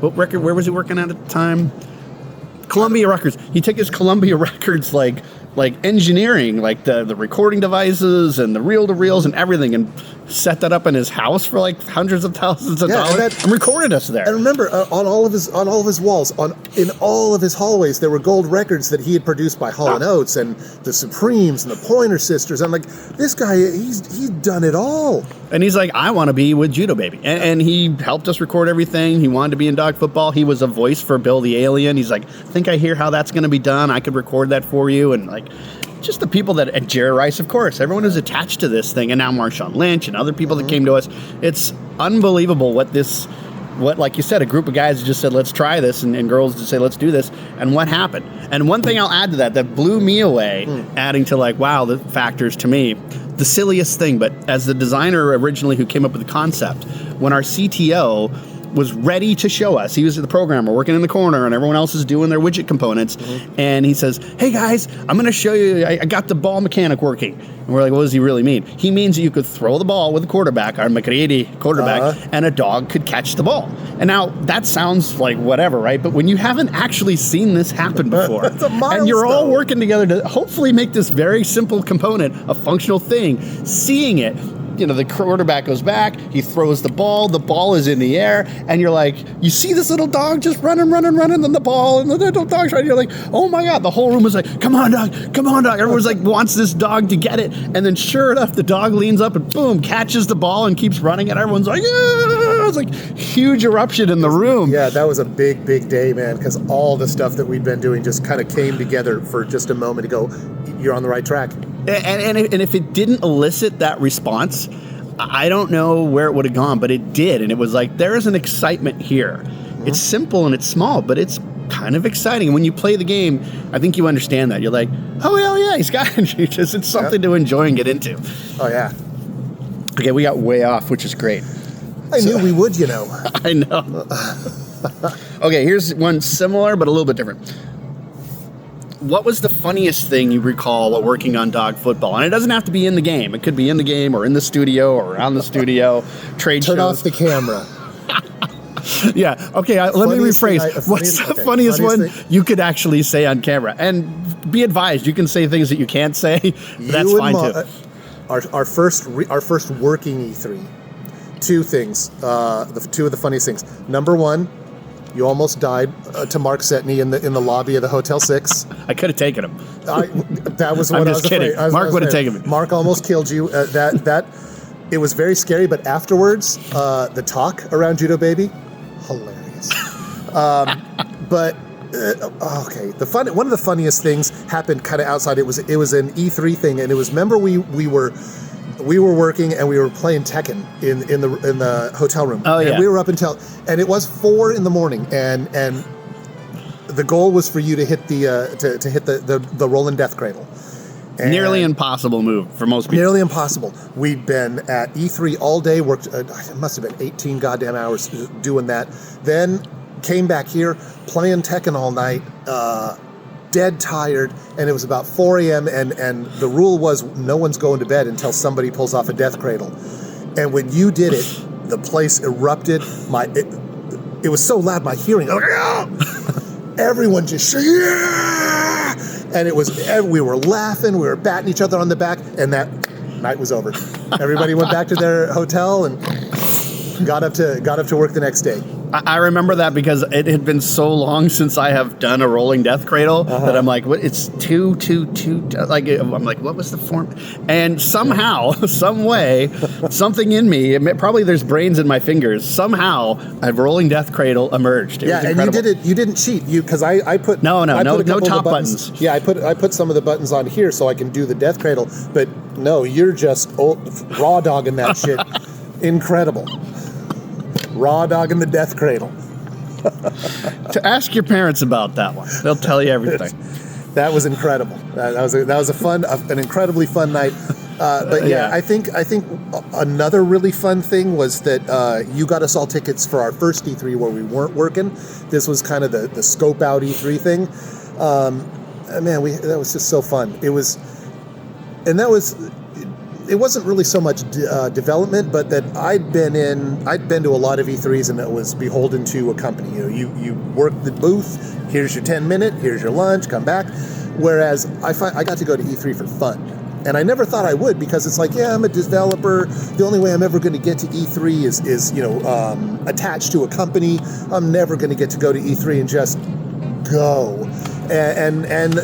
what record? Where was he working at the time? Columbia Records. He took his Columbia Records like like engineering, like the recording devices and the reel-to-reels and everything, and set that up in his house for like hundreds of thousands of dollars and recorded us there. And remember, on all of his walls, in all of his hallways, there were gold records that he had produced by Hall & Oates and the Supremes and the Pointer Sisters. I'm like, this guy, he's done it all. And he's like, I want to be with Judo Baby. And he helped us record everything. He wanted to be in dog football. He was a voice for Bill the Alien. He's like, I think I hear how that's going to be done. I could record that for you. And like, just the people that, and Jerry Rice, of course, everyone who's attached to this thing. And now Marshawn Lynch and other people that came to us. It's unbelievable what, like you said, a group of guys just said, let's try this. And girls just say, let's do this. And what happened? And one thing I'll add to that blew me away, adding to like, wow, the factors to me, the silliest thing, but as the designer originally who came up with the concept, when our CTO was ready to show us, he was the programmer working in the corner and everyone else is doing their widget components, and he says, hey guys, I'm going to show you, I got the ball mechanic working. And we're like, what does he really mean? He means that you could throw the ball with the quarterback, our McCready quarterback, and a dog could catch the ball. And now that sounds like whatever, right? But when you haven't actually seen this happen before, and you're all working together to hopefully make this very simple component a functional thing, seeing it, the quarterback goes back, he throws the ball is in the air, and you're like, you see this little dog just running, then the ball, and the little dog's right, you're like, oh my God, the whole room was like, come on dog, everyone's like, wants this dog to get it, and then sure enough, the dog leans up and boom, catches the ball and keeps running, and everyone's like, yeah! It's like huge eruption in the room. Yeah, that was a big day, man, because all the stuff that we'd been doing just kind of came together for just a moment to go, you're on the right track. And if it didn't elicit that response, I don't know where it would have gone, but it did. And it was like, there is an excitement here. It's simple and it's small, but it's kind of exciting. And when you play the game, I think you understand that. You're like, oh, hell yeah, he's got it. It's something to enjoy and get into. Oh, yeah. Okay, we got way off, which is great. I knew we would, I know. Okay, here's one similar, but a little bit different. What was the funniest thing you recall while working on dog football? And it doesn't have to be in the game. It could be in the game or in the studio or around the studio, trade shows. Turn off the camera. Yeah. Okay, let me rephrase. What's the funniest one you could actually say on camera? And be advised, you can say things that you can't say. That's fine too. Our first working E3. Two things. Two of the funniest things. Number one, you almost died to Mark Setney in the lobby of the Hotel 6. I could have taken him. That was what I'm I just was kidding. afraid. Mark would have taken me. Mark almost killed you. It was very scary, but afterwards, the talk around Judo Baby, hilarious. But okay, one of the funniest things happened kind of outside. It was an E3 thing, and it was, remember we were working and we were playing Tekken in the hotel room. Oh yeah. And we were up until, and it was 4 a.m, and the goal was for you to hit the rolling death cradle. And nearly impossible move for most people. Nearly impossible. We'd been at E3 all day, worked, it must have been 18 goddamn hours doing that. Then came back here, playing Tekken all night, dead tired, and it was about 4 a.m. and the rule was no one's going to bed until somebody pulls off a death cradle. And when you did it, the place erupted. It was so loud, my hearing. Everyone just yeah, and we were laughing, we were batting each other on the back, and that night was over. Everybody went back to their hotel and got up to work the next day. I remember that because it had been so long since I have done a rolling death cradle that I'm like, what? It's 2, 2, 2. Like, I'm like, what was the form? And somehow, some way, something in me, probably there's brains in my fingers. Somehow, a rolling death cradle emerged. It was incredible. And you didn't cheat. Because I put no top buttons. Yeah, I put some of the buttons on here so I can do the death cradle. But no, you're just raw dogging that shit. Incredible. Raw dog in the death cradle. To ask your parents about that one. They'll tell you everything. That was incredible. That was an incredibly fun night. But yeah, I think another really fun thing was that you got us all tickets for our first E3 where we weren't working. This was kind of the scope out E3 thing. Man, that was just so fun. It was, and that was it wasn't really so much development, but that I'd been to a lot of E3s, and that was beholden to a company. You work the booth. Here's your 10-minute. Here's your lunch. Come back. Whereas I got to go to E3 for fun. And I never thought I would, because it's like, yeah, I'm a developer. The only way I'm ever going to get to E3 is attached to a company. I'm never going to get to go to E3 and just go. And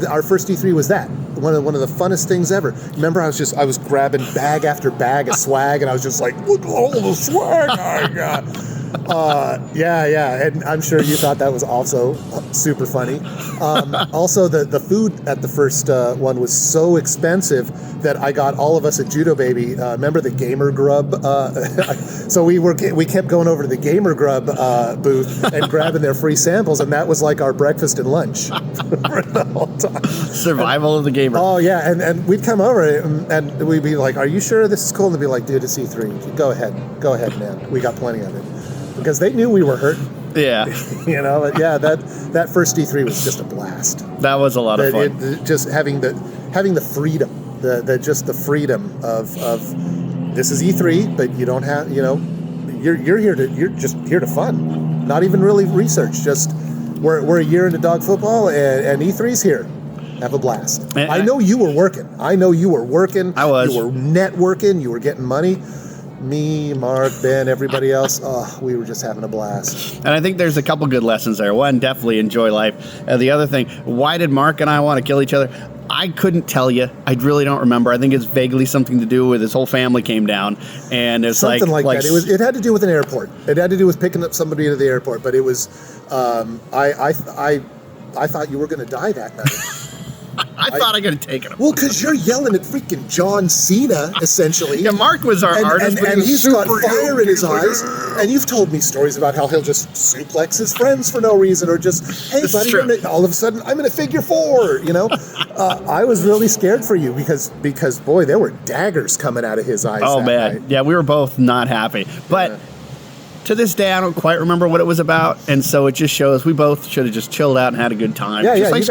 our first E3 was that. One of the funnest things ever. Remember, I was grabbing bag after bag of swag, and I was just like, look at all the swag I got. Yeah, and I'm sure you thought that was also super funny. Also, the food at the first one was so expensive that I got all of us at Judo Baby. Remember the Gamer Grub? So we kept going over to the Gamer Grub booth and grabbing their free samples, and that was like our breakfast and lunch for the whole time. Survival of the gamer. Oh yeah, and we'd come over and we'd be like, "Are you sure this is cool?" And they'd be like, "Dude, it's E3. Go ahead, man. We got plenty of it." Because they knew we were hurting. Yeah. But yeah, that first E3 was just a blast. That was a lot of fun. Just having the freedom, the freedom of this is E3, but you don't have, you're just here to fun. Not even really research. Just we're a year into dog football, and E3's here. Have a blast. I know you were working. I was. You were networking. You were getting money. Me, Mark, Ben, everybody else, we were just having a blast. And I think there's a couple good lessons there. One, definitely enjoy life. The other thing, why did Mark and I want to kill each other? I couldn't tell you. I really don't remember. I think it's vaguely something to do with his whole family came down, and it's something like that. It had to do with an airport. It had to do with picking up somebody at the airport. But it was, I thought you were going to die that night. I thought I could have taken him. Well, because you're yelling at freaking John Cena, essentially. Yeah, Mark was our artist. And he's got fire in his eyes. And you've told me stories about how he'll just suplex his friends for no reason, or just, hey, buddy, all of a sudden, I'm in a figure four, I was really scared for you because, boy, there were daggers coming out of his eyes. Oh, man. Night. Yeah, we were both not happy. But... Yeah. To this day, I don't quite remember what it was about, and so it just shows we both should have just chilled out and had a good time. Yeah, just like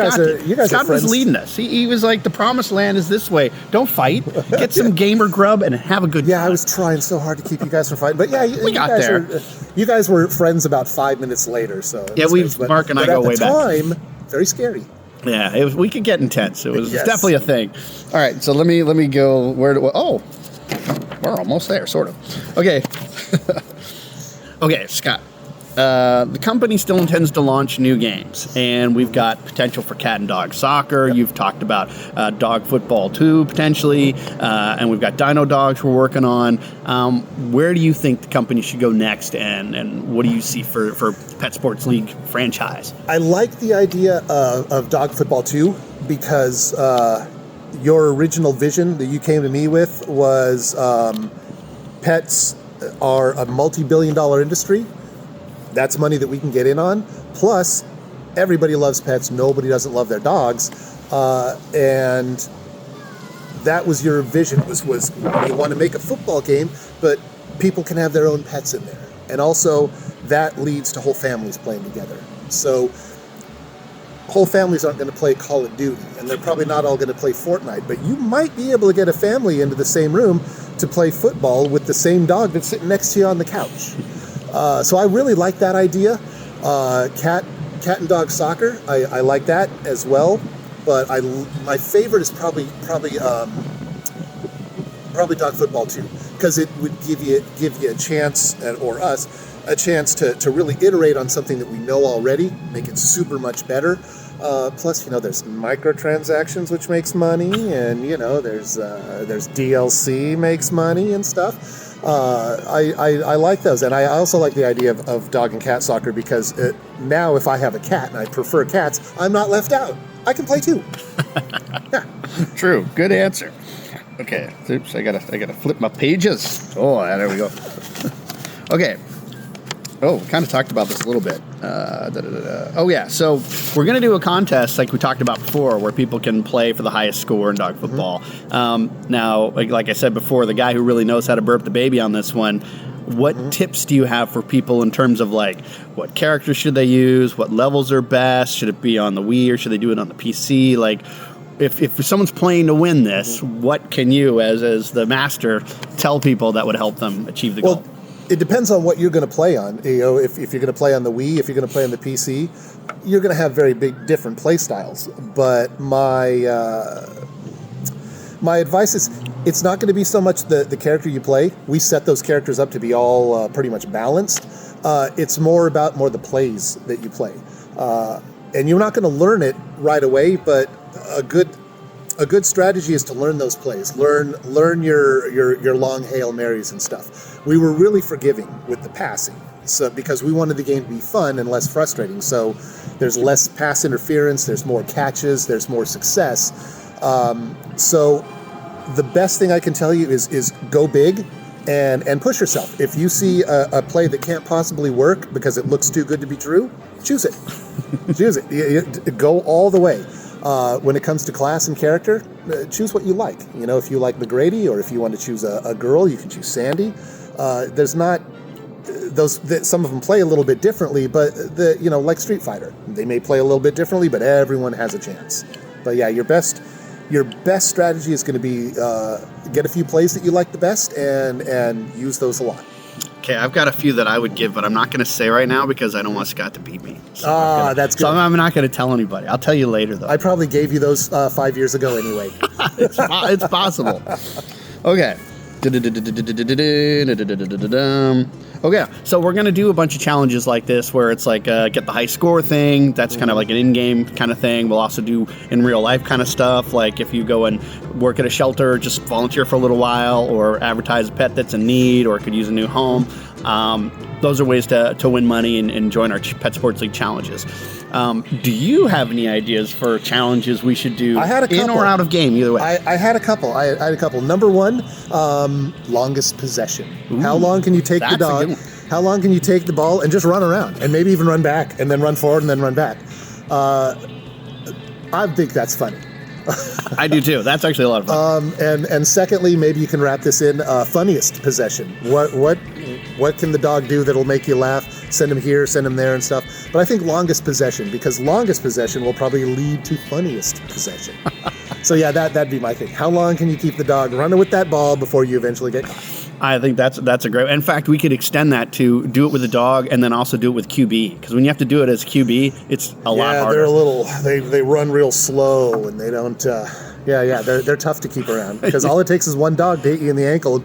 you guys are Scott was leading us. He was like, the promised land is this way. Don't fight. Get some gamer grub and have a good time. Yeah, I was trying so hard to keep you guys from fighting, but yeah, we got there. You guys were friends about 5 minutes later, so yeah, Mark and I go way back. At the time, very scary. Yeah, we could get intense. It was definitely a thing. All right, so let me go. We're almost there, sort of. Okay. Okay, Scott. The company still intends to launch new games, and we've got potential for cat and dog soccer. Yep. You've talked about dog football too, potentially, and we've got Dino Dogs we're working on. Where do you think the company should go next, and what do you see for Pet Sports League franchise? I like the idea of dog football too, because your original vision that you came to me with was pets are a multi-billion-dollar industry. That's money that we can get in on. Plus, everybody loves pets. Nobody doesn't love their dogs. And that was your vision, was you want to make a football game, but people can have their own pets in there. And also, that leads to whole families playing together. So, whole families aren't going to play Call of Duty, and they're probably not all going to play Fortnite, but you might be able to get a family into the same room to play football with the same dog that's sitting next to you on the couch. So I really like that idea. Cat and dog soccer, I like that as well. But my favorite is probably dog football too, because it would give you a chance, or us a chance to really iterate on something that we know already, make it super much better. Plus, there's microtransactions, which makes money, and there's DLC makes money and stuff. I like those, and I also like the idea of dog and cat soccer, because now if I have a cat and I prefer cats, I'm not left out. I can play too. Yeah. True. Good answer. Okay. Oops. I gotta flip my pages. Oh, there we go. Okay. Oh, we kind of talked about this a little bit. Oh, yeah. So we're going to do a contest like we talked about before, where people can play for the highest score in dog football. Mm-hmm. Now, like I said before, the guy who really knows how to burp the baby on this one, what tips do you have for people in terms of, like, what characters should they use? What levels are best? Should it be on the Wii, or should they do it on the PC? Like, if someone's playing to win this, what can you, as the master, tell people that would help them achieve the goal? It depends on what you're going to play on. If you're going to play on the Wii, if you're going to play on the PC, you're going to have very big different play styles. But my advice is, it's not going to be so much the character you play. We set those characters up to be all pretty much balanced. It's more about the plays that you play. And you're not going to learn it right away, but a good strategy is to learn those plays. Learn your long Hail Marys and stuff. We were really forgiving with the passing, so because we wanted the game to be fun and less frustrating. So there's less pass interference, there's more catches, there's more success. So the best thing I can tell you is go big and push yourself. If you see a play that can't possibly work because it looks too good to be true, choose it. Choose it. You go all the way. When it comes to class and character, choose what you like. If you like McGrady, or if you want to choose a girl, you can choose Sandy. There's not some of them play a little bit differently, but like Street Fighter, they may play a little bit differently, but everyone has a chance. But yeah, your best strategy is going to be get a few plays that you like the best and use those a lot. Okay, I've got a few that I would give, but I'm not going to say right now because I don't want Scott to beat me. So that's good. So I'm not going to tell anybody. I'll tell you later, though. I probably gave you those 5 years ago anyway. It's possible. Okay. Okay, so we're going to do a bunch of challenges like this where it's like get the high score thing. That's kind of like an in-game kind of thing. We'll also do in real life kind of stuff, like if you go and work at a shelter, just volunteer for a little while, or advertise a pet that's in need, or could use a new home. Those are ways to win money and join our Pet Sports League challenges. Do you have any ideas for challenges we should do in or out of game, either way? I had a couple. I had a couple. Number one, longest possession. Ooh, how long can you take the dog? How long can you take the ball and just run around, and maybe even run back, and then run forward, and then run back? I think that's funny. I do too. That's actually a lot of fun. And secondly, maybe you can wrap this in funniest possession. What can the dog do that'll make you laugh? Send him here, send him there, and stuff. But I think longest possession, because longest possession will probably lead to funniest possession. So yeah, that'd be my thing. How long can you keep the dog running with that ball before you eventually get caught? I think that's a great. In fact, we could extend that to do it with the dog, and then also do it with QB. Because when you have to do it as QB, it's a lot harder. They're a little. They run real slow, and they don't. They're tough to keep around because all it takes is one dog to hit you in the ankle.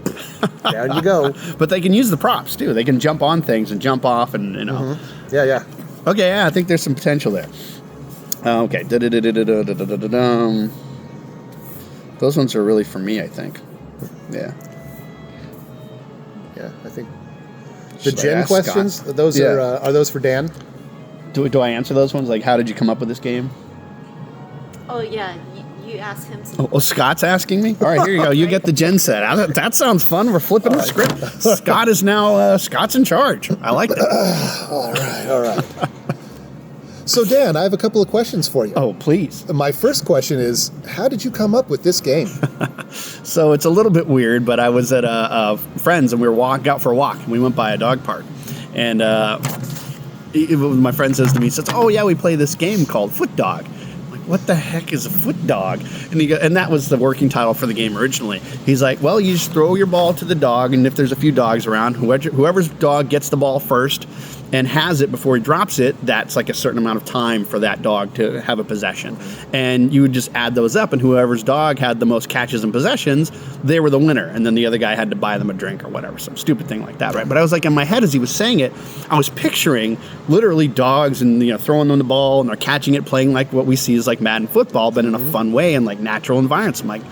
Down you go. But they can use the props too. They can jump on things and jump off, and Mm-hmm. Yeah. Okay, yeah, I think there's some potential there. Okay. Those ones are really for me, I think. Yeah. Yeah, I think the Jen questions. Scott? Those are those for Dan? Do I answer those ones? Like, how did you come up with this game? Oh yeah, you asked him. To Oh, Scott's asking me. All right, here you go. You get the Jen set. That sounds fun. We're flipping the script. Scott is now Scott's in charge. I like that. All right. So Dan, I have a couple of questions for you. Oh, please. My first question is, how did you come up with this game? So it's a little bit weird, but I was at a friend's and we were out for a walk. And we went by a dog park, and my friend says to me, "Oh yeah, we play this game called Foot Dog." I'm like, what the heck is a foot dog? And that was the working title for the game originally. He's like, well, you just throw your ball to the dog, and if there's a few dogs around, whoever's dog gets the ball first and has it before he drops it, that's like a certain amount of time for that dog to have a possession. And you would just add those up, and whoever's dog had the most catches and possessions, they were the winner. And then the other guy had to buy them a drink or whatever, some stupid thing like that, right? But I was like, in my head as he was saying it, I was picturing literally dogs and throwing them the ball, and they're catching it, playing like what we see is like Madden football, but in a fun way and like natural environments. I'm like,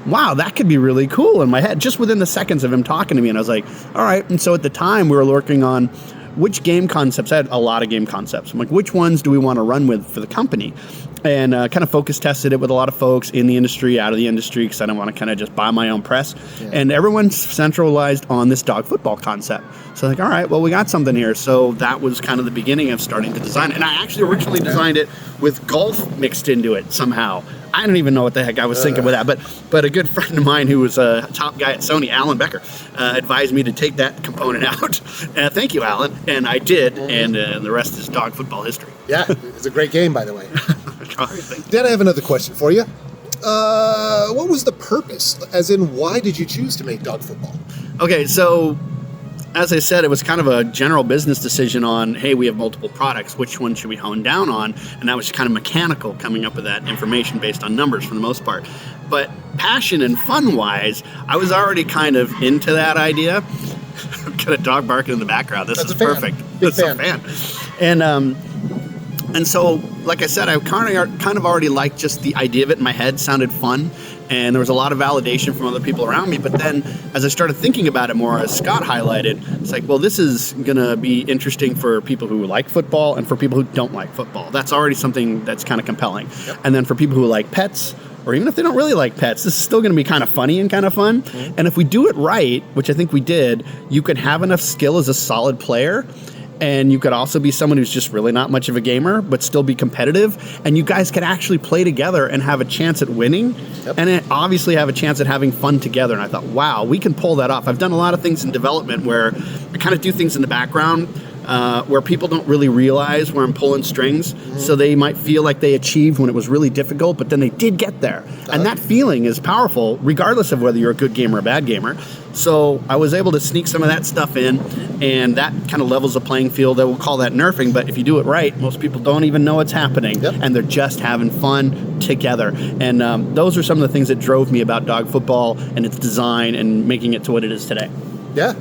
wow, that could be really cool in my head, just within the seconds of him talking to me. And I was like, all right. And so at the time we were working on which game concepts. I had a lot of game concepts. I'm like, which ones do we want to run with for the company? And kind of focus tested it with a lot of folks in the industry, out of the industry, because I don't want to kind of just buy my own press. Yeah. And everyone's centralized on this dog football concept. So like, all right, well, we got something here. So that was kind of the beginning of starting to design it. And I actually originally designed it with golf mixed into it somehow. I don't even know what the heck I was thinking with that, but a good friend of mine who was a top guy at Sony, Alan Becker, advised me to take that component out. Thank you, Alan, and I did, and the rest is dog football history. Yeah, it's a great game, by the way. Dan, I have another question for you. What was the purpose? As in, why did you choose to make dog football? Okay, so as I said, it was kind of a general business decision on, hey, we have multiple products. Which one should we hone down on? And that was kind of mechanical, coming up with that information based on numbers for the most part. But passion and fun-wise, I was already kind of into that idea. I've got a dog barking in the background. This is perfect. That's a fan. And so, like I said, I kind of already liked just the idea of it in my head. Sounded fun, and there was a lot of validation from other people around me. But then, as I started thinking about it more, as Scott highlighted, it's like, well, this is going to be interesting for people who like football and for people who don't like football. That's already something that's kind of compelling. Yep. And then for people who like pets, or even if they don't really like pets, this is still going to be kind of funny and kind of fun. Mm-hmm. And if we do it right, which I think we did, you could have enough skill as a solid player. And you could also be someone who's just really not much of a gamer, but still be competitive. And you guys could actually play together and have a chance at winning. Yep. And obviously have a chance at having fun together. And I thought, wow, we can pull that off. I've done a lot of things in development where I kind of do things in the background where people don't really realize where I'm pulling strings. Mm-hmm. So they might feel like they achieved when it was really difficult, but then they did get there. And that feeling is powerful, regardless of whether you're a good gamer or a bad gamer. So I was able to sneak some of that stuff in, and that kind of levels the playing field. We'll call that nerfing, but if you do it right, most people don't even know it's happening, and they're just having fun together. And those are some of the things that drove me about dog football and its design and making it to what it is today. Yeah,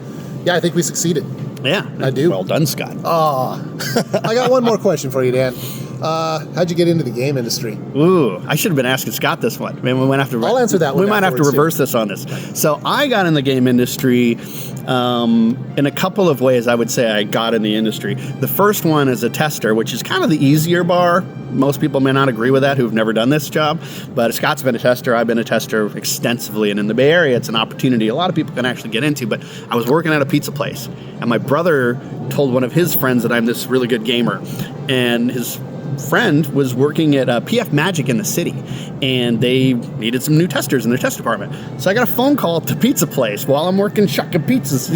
I think we succeeded. Yeah, I do. Well done, Scott. I got one more question for you, Dan. How'd you get into the game industry? Ooh, I should have been asking Scott this one. Maybe we might have to. I'll answer that one. We might have to reverse this on this. So I got in the game industry in a couple of ways. I would say I got in the industry. The first one is a tester, which is kind of the easier bar. Most people may not agree with that who've never done this job, but Scott's been a tester. I've been a tester extensively, and in the Bay Area, it's an opportunity a lot of people can actually get into. But I was working at a pizza place, and my brother told one of his friends that I'm this really good gamer, and his friend was working at PF Magic in the city, and they needed some new testers in their test department. So I got a phone call to pizza place while I'm working shucking pizzas.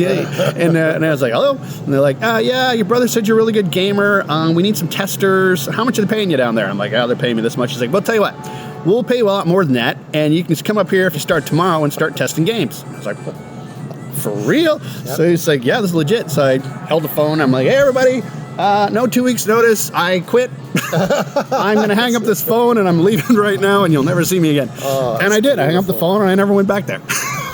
And I was like, hello? And they're like, yeah, your brother said you're a really good gamer. We need some testers. How much are they paying you down there? I'm like, they're paying me this much. He's like, well, I'll tell you what, we'll pay you a lot more than that, and you can just come up here if you start tomorrow and start testing games. I was like, for real? Yep. So he's like, yeah, this is legit. So I held the phone. I'm like, hey, everybody, no 2 weeks notice. I quit. I'm going to hang up this phone, and I'm leaving right now, and you'll never see me again. And I did. Beautiful. I hung up the phone, and I never went back there.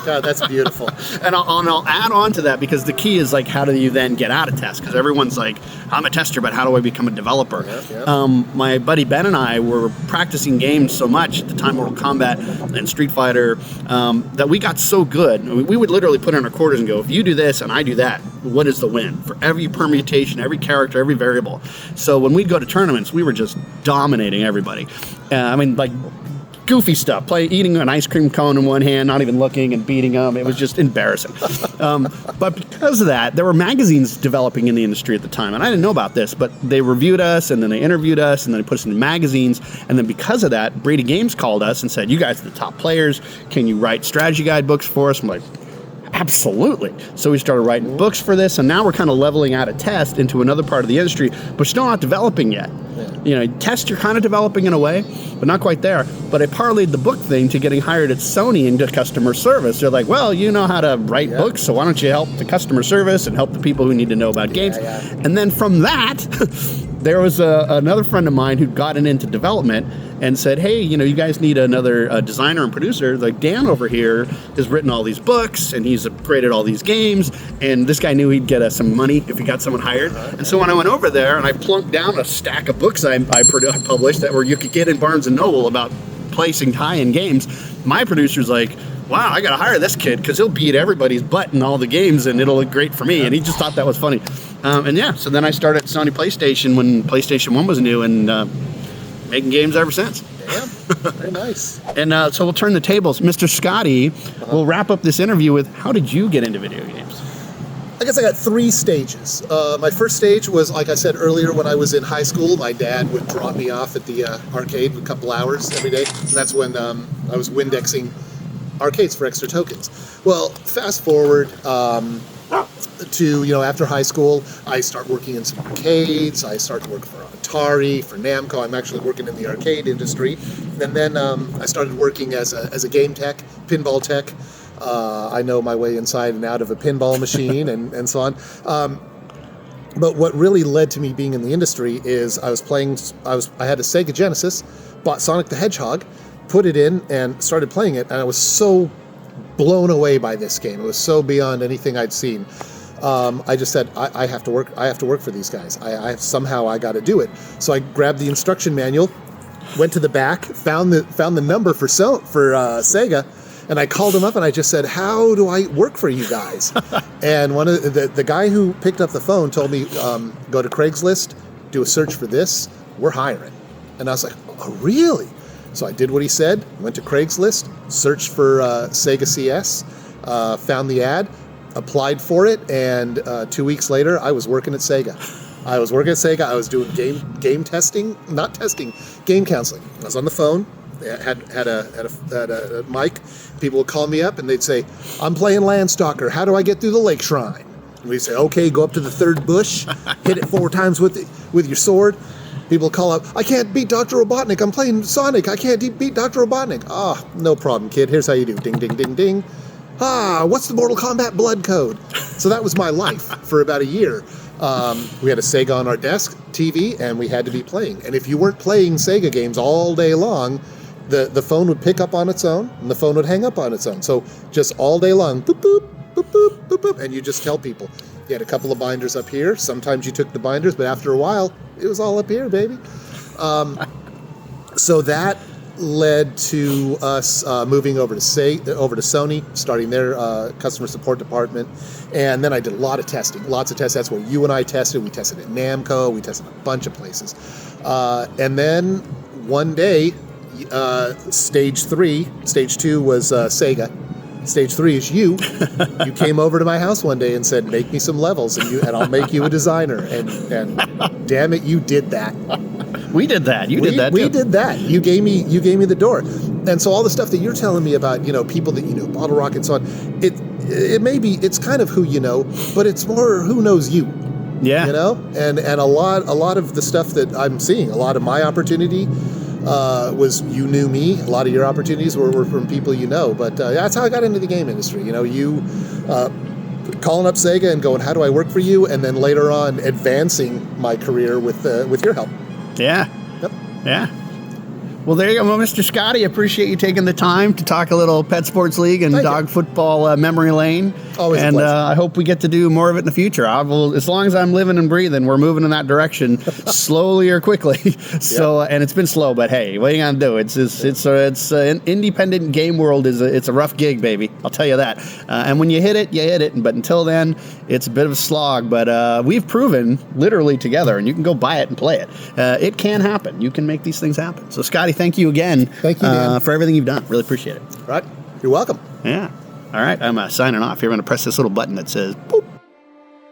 God, that's beautiful. And I'll add on to that, because the key is, like, how do you then get out of test? Because everyone's like, I'm a tester, but how do I become a developer? Yep. My buddy Ben and I were practicing games so much at the time, Mortal Kombat and Street Fighter, that we got so good. We would literally put in our quarters and go, if you do this and I do that, what is the win? For every permutation, every character, every variable. So when we'd go to tournaments, we were just dominating everybody. Like goofy stuff, eating an ice cream cone in one hand, not even looking, and beating them. It was just embarrassing. But because of that, there were magazines developing in the industry at the time, and I didn't know about this, but they reviewed us, and then they interviewed us, and then they put us in magazines, and then because of that, Brady Games called us and said, you guys are the top players. Can you write strategy guide books for us? I'm like, absolutely. So we started writing books for this, and now we're kind of leveling out a test into another part of the industry, but still not developing yet. Test you're kind of developing in a way, but not quite there. But I parlayed the book thing to getting hired at Sony into customer service. They're like, well, you know how to write books, so why don't you help the customer service and help the people who need to know about games? And then from that, there was another friend of mine who'd gotten into development and said, hey, you guys need another designer and producer. Like, Dan over here has written all these books, and he's created all these games, and this guy knew he'd get us some money if he got someone hired. And so when I went over there and I plunked down a stack of books I published that you could get in Barnes & Noble about placing high-end games, my producer's like, wow, I got to hire this kid because he'll beat everybody's butt in all the games, and it'll look great for me. And he just thought that was funny. So then I started at Sony PlayStation when PlayStation 1 was new, and making games ever since. Damn, very nice. And so we'll turn the tables. Mr. Scotty, we'll wrap up this interview with, how did you get into video games? I guess I got 3 stages. My first stage was, like I said earlier, when I was in high school. My dad would drop me off at the arcade a couple hours every day. And that's when I was Windexing arcades for extra tokens. Well, fast forward, to, after high school, I start working in some arcades. I start to work for Atari, for Namco. I'm actually working in the arcade industry. And then I started working as a game tech, pinball tech. I know my way inside and out of a pinball machine and so on. But what really led to me being in the industry is I had a Sega Genesis, bought Sonic the Hedgehog, put it in, and started playing it. And I was so blown away by this game. It was so beyond anything I'd seen. I just said, I have to work. I have to work for these guys. Somehow I got to do it. So I grabbed the instruction manual, went to the back, found the number for Sega, and I called him up and I just said, "How do I work for you guys?" And one of the guy who picked up the phone told me, "Go to Craigslist, do a search for this. We're hiring." And I was like, "Oh, really?" So I did what he said. Went to Craigslist, searched for Sega CS, found the ad, applied for it, and 2 weeks later, I was working at Sega. I was doing game testing, not testing, game counseling. I was on the phone, had a mic. People would call me up and they'd say, "I'm playing Landstalker. How do I get through the Lake Shrine?" And we'd say, "Okay, go up to the third bush, hit it 4 times with your sword." People call up, "I can't beat Dr. Robotnik. I'm playing Sonic. I can't beat Dr. Robotnik." "Ah, no problem, kid. Here's how you do. Ding, ding, ding, ding. What's the Mortal Kombat blood code?" So that was my life for about a year. We had a Sega on our desk, TV, and we had to be playing. And if you weren't playing Sega games all day long, the phone would pick up on its own, and the phone would hang up on its own. So just all day long, boop, boop, boop, boop, boop, boop, and you just tell people. You had a couple of binders up here. Sometimes you took the binders, but after a while, it was all up here, baby. So that led to us moving over to Sony, starting their customer support department. And then I did lots of testing. That's where you and I tested. We tested at Namco. We tested a bunch of places. And then one day, stage 2 was Sega. Stage 3 is you. You came over to my house one day and said, "Make me some levels, and I'll make you a designer." And damn it, you did that. We did that. You did that. We did that. You gave me the door. And so all the stuff that you're telling me about, people that Bottle Rocket and so on, it may be, it's kind of who you know, but it's more who knows you. Yeah. And a lot of the stuff that I'm seeing, a lot of my opportunity was you knew me. A lot of your opportunities were from people you know. But that's how I got into the game industry. You calling up Sega and going, "How do I work for you?" And then later on advancing my career with your help. Yeah. Yep. Yeah. Well, there you go. Well, Mr. Scotty, appreciate you taking the time to talk a little Pet Sports League and dog football memory lane. Always a and pleasure. I hope we get to do more of it in the future. As long as I'm living and breathing, we're moving in that direction, slowly or quickly. So, and it's been slow, but hey, what are you gonna do? It's an independent game world. It's a rough gig, baby. I'll tell you that. And when you hit it, you hit it. But until then, it's a bit of a slog. But we've proven, literally together, and you can go buy it and play it. It can happen. You can make these things happen. So, Scotty, thank you again. Thank you, Dan. For everything you've done. Really appreciate it. Right. You're welcome. Yeah. All right. I'm signing off. You're going to press this little button that says boop.